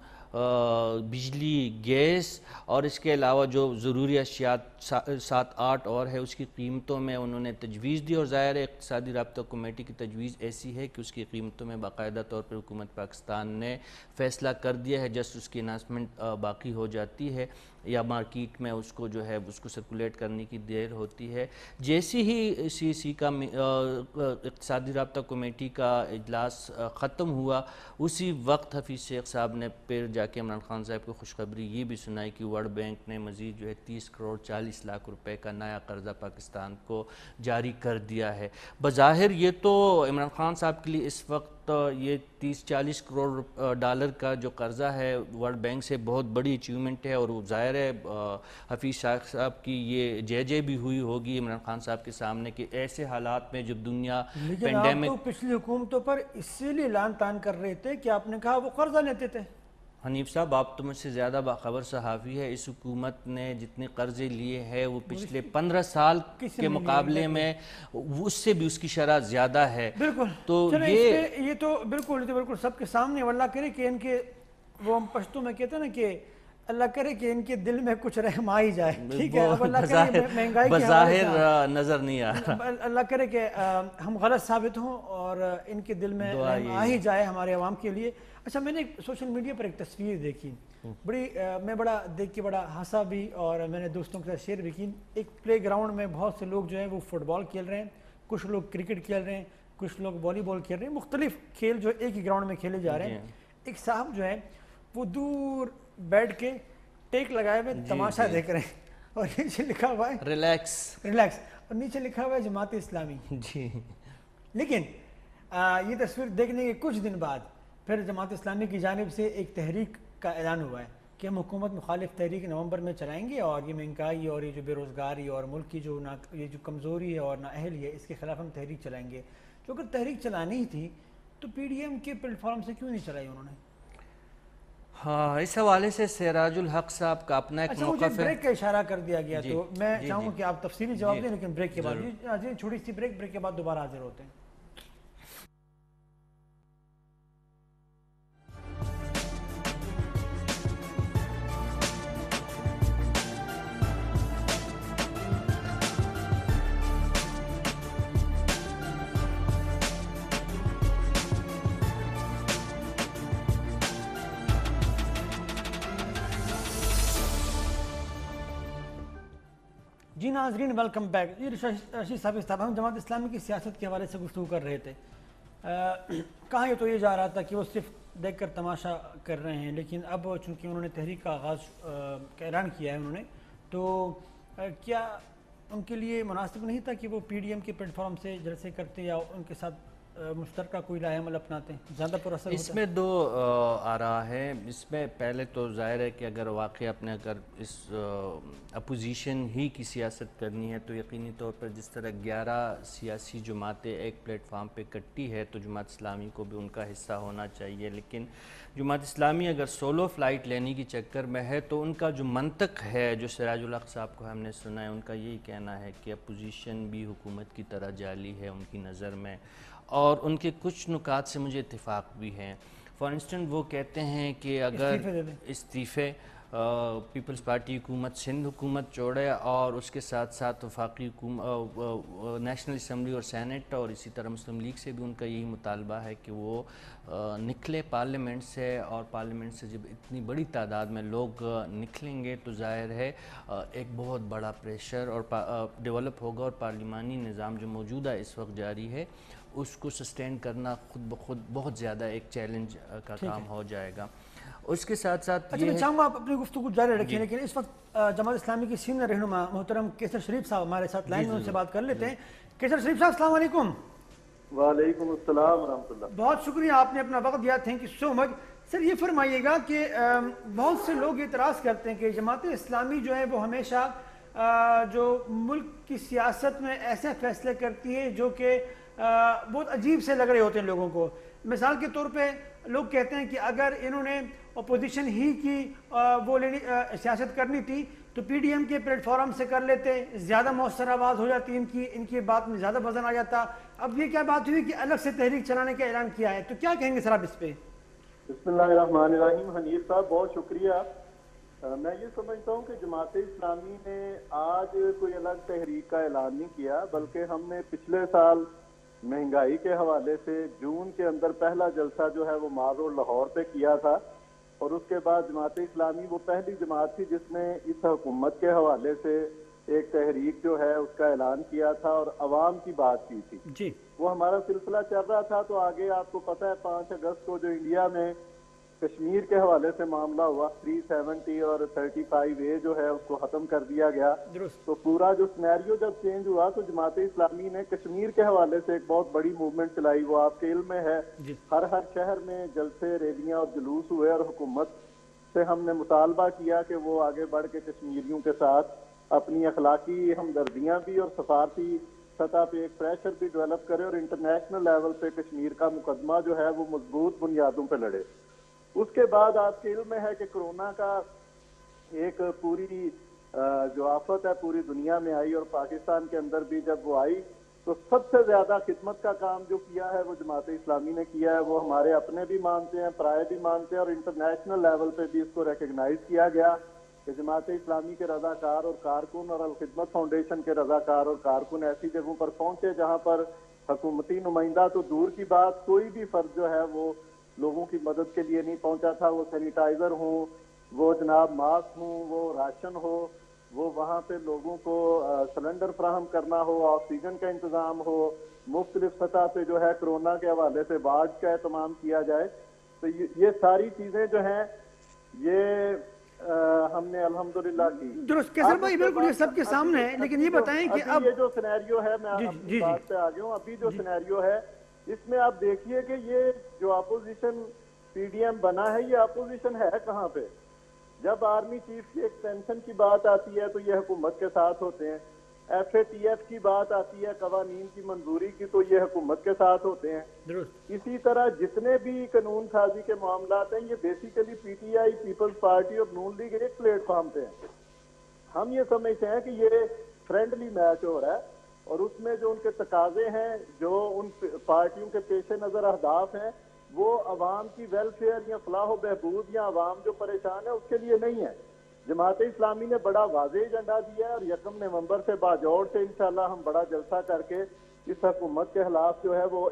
بجلی، گیس اور اس کے علاوہ جو ضروری اشیاء 7-8 اور ہے اس کی قیمتوں میں انہوں نے تجویز دی، اور ظاہر ہے اقتصادی رابطہ کمیٹی کی تجویز ایسی ہے کہ اس کی قیمتوں میں باقاعدہ طور پر حکومت پاکستان نے فیصلہ کر دیا ہے، جسٹ اس کی اناؤنسمنٹ باقی ہو جاتی ہے یا مارکیٹ میں اس کو جو ہے اس کو سرکولیٹ کرنے کی دیر ہوتی ہے۔ جیسی ہی سی سی کا اقتصادی رابطہ کمیٹی کا اجلاس ختم ہوا، اسی وقت حفیظ شیخ صاحب نے پھر جا کے عمران خان صاحب کو خوشخبری یہ بھی سنائی کہ ورلڈ بینک نے مزید جو ہے 30 کروڑ 40 لاکھ روپے کا نیا قرضہ پاکستان کو جاری کر دیا ہے۔ بظاہر یہ تو عمران خان صاحب کے لیے اس وقت یہ 30-40 کروڑ ڈالر کا جو قرضہ ہے ورلڈ بینک سے بہت بڑی اچیومنٹ ہے، اور وہ ظاہر ہے حفیظ شیخ صاحب کی یہ جے بھی ہوئی ہوگی عمران خان صاحب کے سامنے کہ ایسے حالات میں جب دنیا لیکن آپ تو پچھلی حکومتوں پر اسی لیے لان تان کر رہے تھے کہ آپ نے کہا وہ قرضہ لیتے تھے۔ حنیف صاحب آپ تو مجھ سے زیادہ باخبر صحافی ہے، اس حکومت نے جتنے قرضے لیے ہیں وہ پچھلے 15 سال کے مقابلے میں اس سے بھی اس کی شرح زیادہ ہے۔ بالکل، تو یہ تو بالکل سب کے سامنے، واللہ کرے کہ ان کے، وہ ہم پشتو میں کہتے ہیں نا کہ اللہ کرے کہ ان کے دل میں کچھ رحم آ ہی جائے، ٹھیک ہے، اب اللہ کرے مہنگائی کے بظاہر نظر نہیں آ رہا، اللہ کرے کہ ہم غلط ثابت ہوں اور ان کے دل میں رحم آ ہی جائے ہمارے عوام کے لیے۔ اچھا، میں نے سوشل میڈیا پر ایک تصویر دیکھی، بڑی میں بڑا دیکھ کے بڑا ہنسا بھی اور میں نے دوستوں کے ساتھ شیئر بھی کی. ایک پلے گراؤنڈ میں بہت سے لوگ جو ہیں وہ فٹ بال کھیل رہے ہیں, کچھ لوگ کرکٹ کھیل رہے ہیں, کچھ لوگ والی بال کھیل رہے ہیں, مختلف کھیل جو ایک ہی گراؤنڈ میں کھیلے جا رہے ہیں. ایک صاحب جو ہے وہ دور بیٹھ کے ٹیک لگائے ہوئے تماشا دیکھ رہے ہیں اور نیچے لکھا ہوا ہے ریلیکس, اور نیچے لکھا ہوا ہے جماعت اسلامی. جی. لیکن یہ تصویر دیکھنے کے کچھ دن بعد پھر جماعت اسلامی کی جانب سے ایک تحریک کا اعلان ہوا ہے کہ ہم حکومت مخالف تحریک نومبر میں چلائیں گے اور یہ مہنگائی اور یہ جو بے روزگاری اور ملک کی جو یہ جو کمزوری ہے اور نااہلی ہے اس کے خلاف ہم تحریک چلائیں گے. تو اگر تحریک چلانی ہی تھی تو پی ڈی ایم کے پلیٹ فارم سے کیوں نہیں چلائی انہوں نے؟ ہاں, اس حوالے سے سراج الحق صاحب کا اپنا ایک موقف ہے. مجھے بریک کا اشارہ کر دیا گیا تو میں چاہوں گا کہ آپ تفصیلی جواب دیں, لیکن بریک کے بعد چھوٹی سی بریک کے بعد دوبارہ حاضر ہوتے ہیں. جی ناظرین, ویلکم بیک. جی رشید صاحب, ہم جماعت اسلامی کی سیاست کے حوالے سے گفتگو کر رہے تھے. کہاں یہ تو یہ جا رہا تھا کہ وہ صرف دیکھ کر تماشا کر رہے ہیں, لیکن اب چونکہ انہوں نے تحریک کا آغاز کا اعلان کیا ہے انہوں نے, تو کیا ان کے لیے مناسب نہیں تھا کہ وہ پی ڈی ایم کے پلیٹ فارم سے جلسے کرتے یا ان کے ساتھ مشترکہ کوئی رائے عمل اپناتے ہیں؟ زیادہ پر اثر اس میں دو آراء ہے. اس میں پہلے تو ظاہر ہے کہ اگر واقعی اپنے اگر اس اپوزیشن ہی کی سیاست کرنی ہے تو یقینی طور پر جس طرح 11 سیاسی جماعتیں ایک پلیٹ فارم پہ کٹی ہے تو جماعت اسلامی کو بھی ان کا حصہ ہونا چاہیے. لیکن جماعت اسلامی اگر سولو فلائٹ لینے کی چکر میں ہے تو ان کا جو منطق ہے, جو سراج الحق صاحب کو ہم نے سنا ہے, ان کا یہی کہنا ہے کہ اپوزیشن بھی حکومت کی طرح جعلی ہے ان کی نظر میں, اور ان کے کچھ نکات سے مجھے اتفاق بھی ہیں. فار انسٹنٹ وہ کہتے ہیں کہ اگر استعفے پیپلز پارٹی حکومت سندھ حکومت چھوڑے اور اس کے ساتھ ساتھ وفاقی نیشنل اسمبلی اور سینٹ اور اسی طرح مسلم لیگ سے بھی ان کا یہی مطالبہ ہے کہ وہ نکلے پارلیمنٹ سے, اور پارلیمنٹ سے جب اتنی بڑی تعداد میں لوگ نکلیں گے تو ظاہر ہے ایک بہت بڑا پریشر اور ڈیولپ ہوگا, اور پارلیمانی نظام جو موجودہ اس وقت جاری ہے اس کو سسٹین کرنا خود بخود بہت زیادہ ایک چیلنج کا کام ہو جائے گا. اس کے ساتھ ساتھ میں چاہوں گا آپ اپنی گفتگو جاری رکھیں, لیکن اس وقت جماعت اسلامی کی سینئر رہنما محترم کیسر شریف صاحب ہمارے ساتھ لائن میں ان سے بات کر لیتے ہیں. کیسر شریف صاحب السلام علیکم. وعلیکم السلام ورحمۃ اللہ. بہت شکریہ, آپ نے اپنا وقت دیا, تھینک یو سو مچ. سر یہ فرمائیے گا کہ بہت سے لوگ اعتراض کرتے ہیں کہ جماعت اسلامی جو ہے وہ ہمیشہ جو ملک کی سیاست میں ایسے فیصلے کرتی ہے جو کہ بہت عجیب سے لگ رہے ہوتے ہیں لوگوں کو. مثال کے طور پہ لوگ کہتے ہیں کہ اگر انہوں نے اپوزیشن ہی کی وہ سیاست کرنی تھی تو پی ڈی ایم کے پلیٹ فارم سے کر لیتے, زیادہ مؤثر آواز ہو جاتی, ان کی بات میں زیادہ وزن آ جاتا. اب یہ کیا بات ہوئی کہ الگ سے تحریک چلانے کا اعلان کیا ہے, تو کیا کہیں گے سر آپ اس پہ؟ بسم اللہ الرحمن الرحیم. حنیف صاحب بہت شکریہ. میں یہ سمجھتا ہوں کہ جماعت اسلامی نے آج کوئی الگ تحریک کا اعلان نہیں کیا, بلکہ ہم نے پچھلے سال مہنگائی کے حوالے سے جون کے اندر پہلا جلسہ جو ہے وہ مار روڈ لاہور پہ کیا تھا, اور اس کے بعد جماعت اسلامی وہ پہلی جماعت تھی جس نے اس حکومت کے حوالے سے ایک تحریک جو ہے اس کا اعلان کیا تھا اور عوام کی بات کی تھی. جی وہ ہمارا سلسلہ چل رہا تھا. تو آگے آپ کو پتہ ہے 5 اگست کو جو انڈیا میں کشمیر کے حوالے سے معاملہ ہوا, 370 اور 35A جو ہے اس کو ختم کر دیا گیا. تو پورا جو سینیریو جب چینج ہوا تو جماعت اسلامی نے کشمیر کے حوالے سے ایک بہت بڑی موومنٹ چلائی. وہ آپ کے علم میں ہے, ہر شہر میں جلسے, ریلیاں اور جلوس ہوئے, اور حکومت سے ہم نے مطالبہ کیا کہ وہ آگے بڑھ کے کشمیریوں کے ساتھ اپنی اخلاقی ہمدردیاں بھی اور سفارتی سطح پہ ایک پریشر بھی ڈیولپ کرے, اور انٹرنیشنل لیول پہ کشمیر کا مقدمہ جو ہے وہ مضبوط بنیادوں پہ لڑے. اس کے بعد آپ کے علم میں ہے کہ کرونا کا ایک پوری جو آفت ہے پوری دنیا میں آئی, اور پاکستان کے اندر بھی جب وہ آئی تو سب سے زیادہ خدمت کا کام جو کیا ہے وہ جماعت اسلامی نے کیا ہے. وہ ہمارے اپنے بھی مانتے ہیں, پرائے بھی مانتے ہیں, اور انٹرنیشنل لیول پہ بھی اس کو ریکگنائز کیا گیا کہ جماعت اسلامی کے رضاکار اور کارکن اور الخدمت فاؤنڈیشن کے رضاکار اور کارکن ایسی جگہوں پر پہنچے جہاں پر حکومتی نمائندہ تو دور کی بات, کوئی بھی فرد جو ہے وہ لوگوں کی مدد کے لیے نہیں پہنچا تھا. وہ سینیٹائزر ہوں, وہ جناب ماسک ہوں، وہ راشن ہو، وہ وہاں پہ لوگوں کو سلنڈر فراہم کرنا ہو، آکسیجن کا انتظام ہو، مختلف سطح پہ جو ہے کرونا کے حوالے سے وارڈ کا اہتمام کیا جائے. تو یہ ساری چیزیں جو ہیں یہ ہم نے الحمدللہ کی. درست کیسر بھائی، بالکل یہ سب کے سامنے ہے، لیکن یہ بتائیں کہ اب یہ جو سینیریو ہے، میں اپنی بات پہ آ گیا ہوں، ابھی جو سینیریو ہے اس میں آپ دیکھیے کہ یہ جو اپوزیشن پی ڈی ایم بنا ہے، یہ اپوزیشن ہے کہاں پہ؟ جب آرمی چیف کی ایکسٹینشن کی بات آتی ہے تو یہ حکومت کے ساتھ ہوتے ہیں، ایف اے ٹی ایف کی بات آتی ہے قوانین کی منظوری کی تو یہ حکومت کے ساتھ ہوتے ہیں. اسی طرح جتنے بھی قانون سازی کے معاملات ہیں یہ بیسیکلی پی ٹی آئی، پیپلز پارٹی اور نون لیگ ایک پلیٹ فارم پہ ہیں. ہم یہ سمجھتے ہیں کہ یہ فرینڈلی میچ ہو رہا ہے اور اس میں جو ان کے تقاضے ہیں، جو ان پارٹیوں کے پیش نظر اہداف ہیں، وہ عوام کی ویلفیئر یا فلاح و بہبود یا عوام جو پریشان ہے اس کے لیے نہیں ہے. جماعت اسلامی نے بڑا واضح ایجنڈا دیا ہے اور 1 نومبر سے باجوڑ سے انشاءاللہ ہم بڑا جلسہ کر کے اس حکومت کے خلاف جو ہے وہ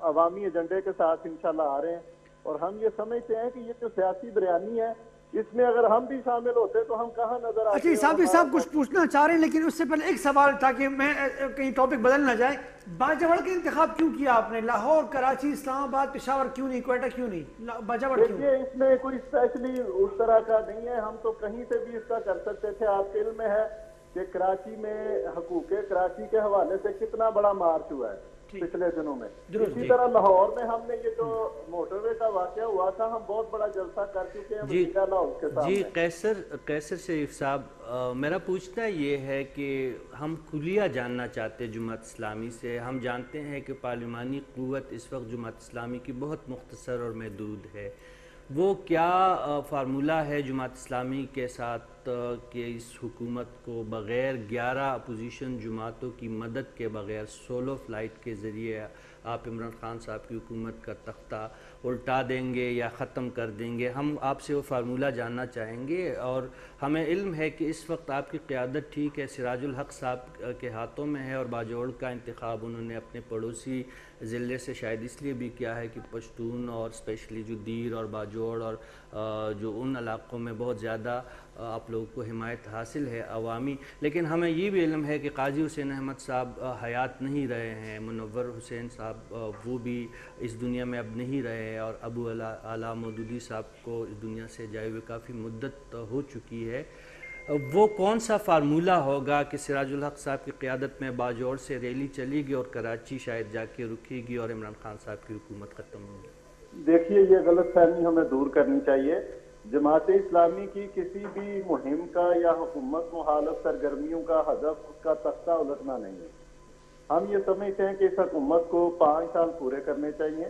عوامی ایجنڈے کے ساتھ انشاءاللہ آ رہے ہیں. اور ہم یہ سمجھتے ہیں کہ یہ جو سیاسی بریانی ہے اس میں اگر ہم بھی شامل ہوتے تو ہم کہاں نظر آتے. اچھا صاحب کچھ پوچھنا چاہ رہے ہیں، لیکن اس سے پہلے ایک سوال تاکہ میں کہیں ٹاپک بدل نہ جائے. باجوڑ کا انتخاب کیوں کیا آپ نے؟ لاہور، کراچی، اسلام آباد، پشاور کیوں نہیں، کوئٹہ کیوں نہیں، باجوڑ کیوں؟ دیکھیے اس میں کوئی اسپیشلی اس طرح کا نہیں ہے، ہم تو کہیں سے بھی اس کا کر سکتے تھے. آپ کے علم میں ہے کہ کراچی میں حقوق کراچی کے حوالے سے کتنا بڑا مارچ ہوا ہے پچھلے دنوں میں. اسی طرح لاہور میں ہم نے یہ جو موٹر وے کا واقعہ ہوا تھا ہم بہت بڑا جلسہ کر چکے ہیں وزیر اعلیٰ اس کے سامنے. جی قیصر شریف صاحب، میرا پوچھنا یہ ہے کہ ہم کلیہ جاننا چاہتے ہیں جماعت اسلامی سے. ہم جانتے ہیں کہ پارلیمانی قوت اس وقت جماعت اسلامی کی بہت مختصر اور محدود ہے. وہ کیا فارمولہ ہے جماعت اسلامی کے ساتھ کہ اس حکومت کو بغیر 11 اپوزیشن جماعتوں کی مدد کے بغیر سولو فلائٹ کے ذریعے آپ عمران خان صاحب کی حکومت کا تختہ الٹا دیں گے یا ختم کر دیں گے؟ ہم آپ سے وہ فارمولہ جاننا چاہیں گے. اور ہمیں علم ہے کہ اس وقت آپ کی قیادت ٹھیک ہے سراج الحق صاحب کے ہاتھوں میں ہے، اور باجوڑ کا انتخاب انہوں نے اپنے پڑوسی ضلع سے شاید اس لیے بھی کیا ہے کہ پشتون اور اسپیشلی جو دیر اور باجوڑ اور جو ان علاقوں میں بہت زیادہ آپ لوگوں کو حمایت حاصل ہے عوامی. لیکن ہمیں یہ بھی علم ہے کہ قاضی حسین احمد صاحب حیات نہیں رہے ہیں، منور حسین صاحب وہ بھی اس دنیا میں اب نہیں رہے، اور ابو اعلیٰ مودودی صاحب کو اس دنیا سے جائے ہوئے کافی مدت ہو چکی ہے. وہ کون سا فارمولہ ہوگا کہ سراج الحق صاحب کی قیادت میں باجوڑ سے ریلی چلے گی اور کراچی شاید جا کے رکے گی اور عمران خان صاحب کی حکومت ختم ہوگی؟ دیکھیے یہ غلط فہمی ہمیں دور کرنی چاہیے. جماعت اسلامی کی کسی بھی مہم کا یا حکومت مخالف سرگرمیوں کا ہدف اس کا تختہ الٹنا نہیں ہے. ہم یہ سمجھتے ہیں کہ اس حکومت کو 5 سال پورے کرنے چاہیے،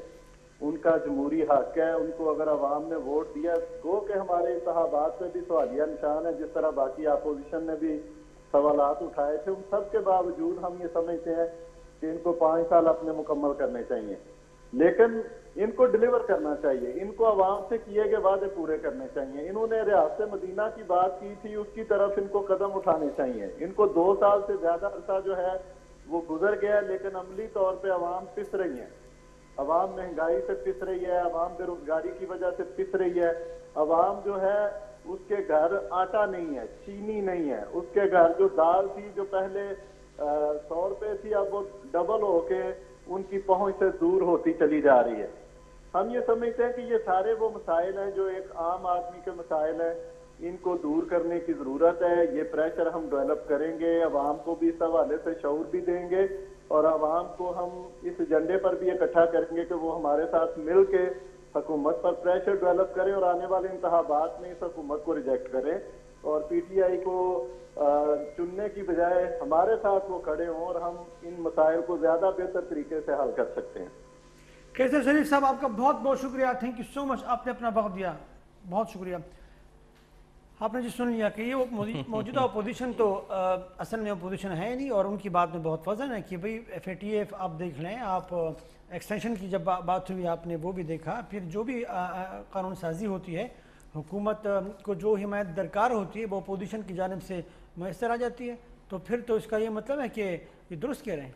ان کا جمہوری حق ہے. ان کو اگر عوام نے ووٹ دیا گو کہ ہمارے انتخابات پہ بھی سوالیہ نشان ہے، جس طرح باقی اپوزیشن نے بھی سوالات اٹھائے تھے، ان سب کے باوجود ہم یہ سمجھتے ہیں کہ ان کو 5 سال اپنے مکمل کرنے چاہیے. لیکن ان کو ڈیلیور کرنا چاہیے، ان کو عوام سے کیے گئے وعدے پورے کرنے چاہیے. انہوں نے ریاست مدینہ کی بات کی تھی، اس کی طرف ان کو قدم اٹھانے چاہیے. ان کو 2 سال سے زیادہ عرصہ جو ہے وہ گزر گیا، لیکن عملی طور پہ عوام پس رہی ہیں. عوام مہنگائی سے پس رہی ہے، عوام بے روزگاری کی وجہ سے پس رہی ہے. عوام جو ہے اس کے گھر آٹا نہیں ہے، چینی نہیں ہے. اس کے گھر جو دال تھی جو پہلے 100 روپے تھی اب وہ ڈبل ہو کے ان کی پہنچ سے دور ہوتی چلی جا رہی ہے. ہم یہ سمجھتے ہیں کہ یہ سارے وہ مسائل ہیں جو ایک عام آدمی کے مسائل ہیں، ان کو دور کرنے کی ضرورت ہے. یہ پریشر ہم ڈیولپ کریں گے، عوام کو بھی اس حوالے سے شعور بھی دیں گے اور عوام کو ہم اس ایجنڈے پر بھی اکٹھا کریں گے کہ وہ ہمارے ساتھ مل کے حکومت پر پریشر ڈیولپ کریں اور آنے والے انتخابات میں اس حکومت کو ریجیکٹ کریں اور پی ٹی آئی کو چننے کی بجائے ہمارے ساتھ وہ کھڑے ہوں اور ہم ان مسائل کو زیادہ بہتر طریقے سے حل کر سکتے ہیں. قیصر شریف صاحب آپ کا بہت بہت شکریہ. تھینک یو سو مچ، آپ نے اپنا وقت دیا، بہت شکریہ. آپ نے جی سن لیا کہ یہ موجودہ اپوزیشن تو اصل میں اپوزیشن ہے نہیں، اور ان کی بات میں بہت وزن ہے کہ بھئی ایف اے ٹی ایف آپ دیکھ لیں، آپ ایکسٹینشن کی جب بات ہوئی آپ نے وہ بھی دیکھا، پھر جو بھی قانون سازی ہوتی ہے حکومت کو جو حمایت درکار ہوتی ہے وہ اپوزیشن کی جانب سے میسر آ جاتی ہے. تو پھر تو اس کا یہ مطلب ہے کہ یہ درست کہہ رہے ہیں.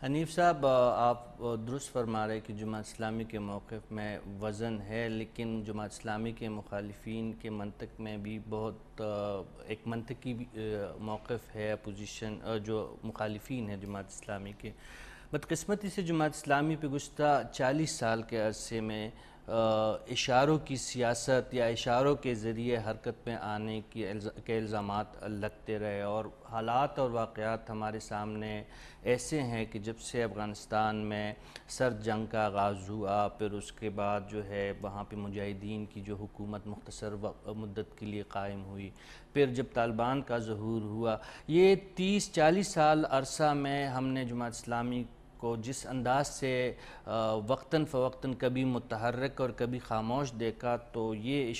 حنیف صاحب آپ درست فرما رہے کہ جماعت اسلامی کے موقف میں وزن ہے، لیکن جماعت اسلامی کے مخالفین کے منطق میں بھی بہت ایک منطقی موقف ہے، اپوزیشن جو مخالفین ہیں جماعت اسلامی کے۔ بدقسمتی سے جماعت اسلامی پہ گزشتہ 40 سال کے عرصے میں اشاروں کی سیاست یا اشاروں کے ذریعے حرکت میں آنے کے الزامات لگتے رہے، اور حالات اور واقعات ہمارے سامنے ایسے ہیں کہ جب سے افغانستان میں سرد جنگ کا آغاز ہوا، پھر اس کے بعد جو ہے وہاں پہ مجاہدین کی جو حکومت مختصر مدت کے لیے قائم ہوئی، پھر جب طالبان کا ظہور ہوا، یہ 30-40 سال عرصہ میں ہم نے جماعت اسلامی کو جس انداز سے وقتاً فوقتاً کبھی متحرک اور کبھی خاموش دیکھا، تو یہ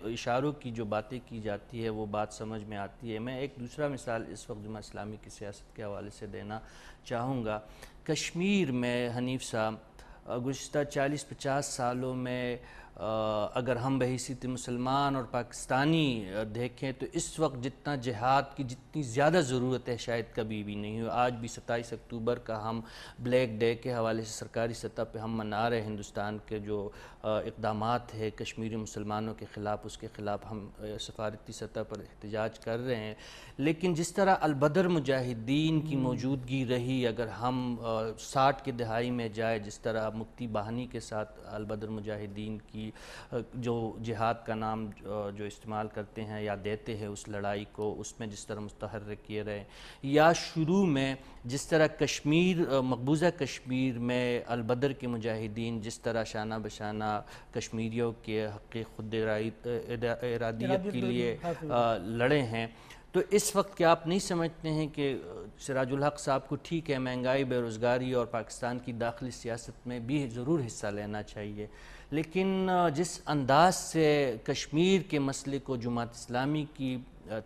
اشاروں کی جو باتیں کی جاتی ہے وہ بات سمجھ میں آتی ہے۔ میں ایک دوسرا مثال اس وقت جماعت اسلامی کی سیاست کے حوالے سے دینا چاہوں گا۔ کشمیر میں حنیف صاحب گزشتہ 40-50 سالوں میں اگر ہم بحیثیت مسلمان اور پاکستانی دیکھیں تو اس وقت جتنا جہاد کی جتنی زیادہ ضرورت ہے شاید کبھی بھی نہیں ہو۔ آج بھی 27 اکتوبر کا ہم بلیک ڈے کے حوالے سے سرکاری سطح پہ ہم منا رہے ہیں، ہندوستان کے جو اقدامات ہے کشمیری مسلمانوں کے خلاف، اس کے خلاف ہم سفارتی سطح پر احتجاج کر رہے ہیں، لیکن جس طرح البدر مجاہدین کی موجودگی رہی، اگر ہم 60 کی دہائی میں جائے، جس طرح مفتی باہنی کے ساتھ البدر مجاہدین کی جو جہاد کا نام جو استعمال کرتے ہیں یا دیتے ہیں اس لڑائی کو، اس میں جس طرح متحرک کیے رہے، یا شروع میں جس طرح مقبوضہ کشمیر میں البدر کے مجاہدین جس طرح شانہ بشانہ کشمیریوں کے حق خود ارادیت کے لیے لڑے ہیں، تو اس وقت کیا آپ نہیں سمجھتے ہیں کہ سراج الحق صاحب کو ٹھیک ہے مہنگائی، بے روزگاری اور پاکستان کی داخلی سیاست میں بھی ضرور حصہ لینا چاہیے، لیکن جس انداز سے کشمیر کے مسئلے کو جماعت اسلامی کی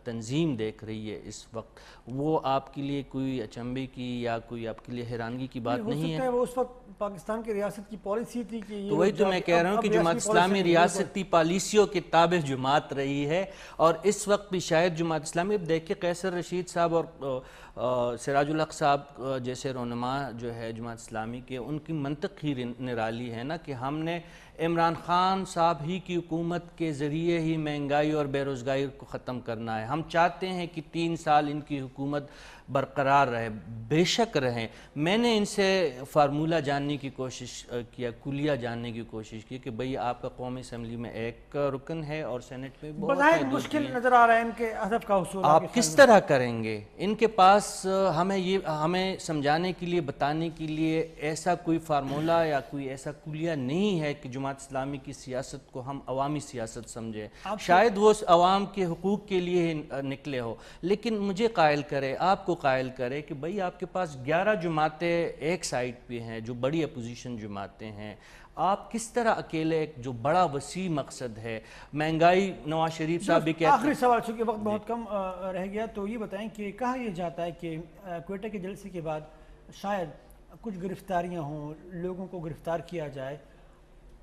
تنظیم دیکھ رہی ہے اس وقت، وہ آپ کے لیے کوئی اچنبے کی یا کوئی آپ کے لیے حیرانگی کی بات نہیں ہے؟ وہ اس وقت پاکستان کی ریاست کی پالیسی تھی کہ تو وہی تو میں کہہ رہا ہوں کہ جماعت اسلامی ریاستی پالیسیوں کے تابع جماعت رہی ہے، اور اس وقت بھی شاید جماعت اسلامی، اب دیکھیں قیصر رشید صاحب اور سراج الحق صاحب جیسے رہنما جو ہے جماعت اسلامی کے، ان کی منطق ہی نرالی ہے نا کہ ہم نے عمران خان صاحب ہی کی حکومت کے ذریعے ہی مہنگائی اور بے روزگاری کو ختم کرنا ہے، ہم چاہتے ہیں کہ 3 سال ان کی حکومت برقرار رہے، بے شک رہیں۔ میں نے ان سے فارمولہ جاننے کی کوشش کیا، کلیہ جاننے کی کوشش کی کہ بھئی آپ کا قومی اسمبلی میں 1 رکن ہے اور سینٹ میں بہت بظاہر مشکل نظر آ رہا ہے ان کے ہدف کا حصول۔ آپ کس طرح کریں گے؟ ان کے پاس ہمیں سمجھانے کے لیے، بتانے کے لیے ایسا کوئی فارمولہ یا کوئی ایسا کلیہ نہیں ہے کہ جماعت اسلامی کی سیاست کو ہم عوامی سیاست سمجھیں، شاید وہ عوام کے حقوق کے لیے نکلے ہو، لیکن مجھے قائل کرے، آپ کو قائل کرے کہ بھئی آپ کے پاس 11 جماعتیں ایک سائٹ پہ ہیں جو بڑی اپوزیشن جماعتیں ہیں، آپ کس طرح اکیلے ایک جو بڑا وسیع مقصد ہے مہنگائی، نواز شریف صاحب بھی کہتے ہیں۔ آخری سوال چونکہ وقت بہت کم رہ گیا، تو یہ بتائیں کہ کہا یہ جاتا ہے کہ کوئٹہ کے جلسے کے بعد شاید کچھ گرفتاریاں ہوں، لوگوں کو گرفتار کیا جائے،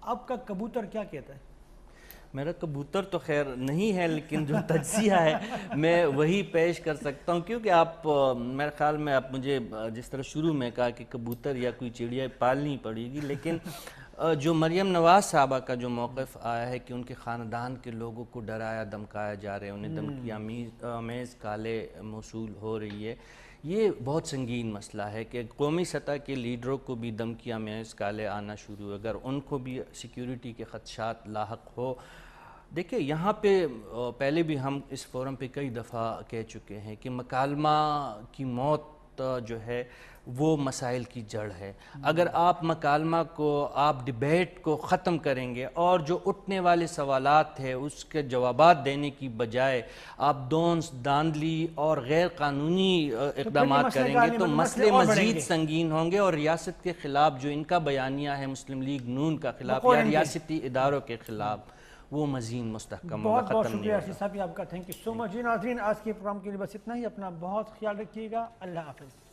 آپ کا کبوتر کیا کہتا ہے؟ میرا کبوتر تو خیر نہیں ہے، لیکن جو تجزیہ ہے میں وہی پیش کر سکتا ہوں، کیونکہ آپ میرے خیال میں آپ مجھے جس طرح شروع میں کہا کہ کبوتر یا کوئی چڑیا پالنی پڑے گی، لیکن جو مریم نواز صاحبہ کا جو موقف آیا ہے کہ ان کے خاندان کے لوگوں کو ڈرایا دھمکایا جا رہے ہیں، انہیں دھمکی آمیز کالے موصول ہو رہی ہے، یہ بہت سنگین مسئلہ ہے کہ قومی سطح کے لیڈروں کو بھی دھمکی آمیز کالے آنا شروع، اگر ان کو بھی سیکیورٹی کے خدشات لاحق ہو۔ دیکھیں یہاں پہ پہلے بھی ہم اس فورم پہ کئی دفعہ کہہ چکے ہیں کہ مکالمہ کی موت جو ہے وہ مسائل کی جڑ ہے۔ اگر آپ مکالمہ کو، آپ ڈیبیٹ کو ختم کریں گے اور جو اٹھنے والے سوالات ہیں اس کے جوابات دینے کی بجائے آپ دونس داندلی اور غیر قانونی اقدامات کریں گے تو مسئلے مزید سنگین ہوں گے، اور ریاست کے خلاف جو ان کا بیانیہ ہے مسلم لیگ نون کا خلاف یا ریاستی اداروں کے خلاف، وہ مزید مستحکم ہوگا، ختم نہیں ہوگا۔ بہت شکریہ عزیز صاحب آپ کا، تھینک یو سو مچ۔ جی ناظرین، آج کے پروگرام کے لیے بس اتنا ہی، اپنا بہت خیال رکھیے گا، اللہ حافظ۔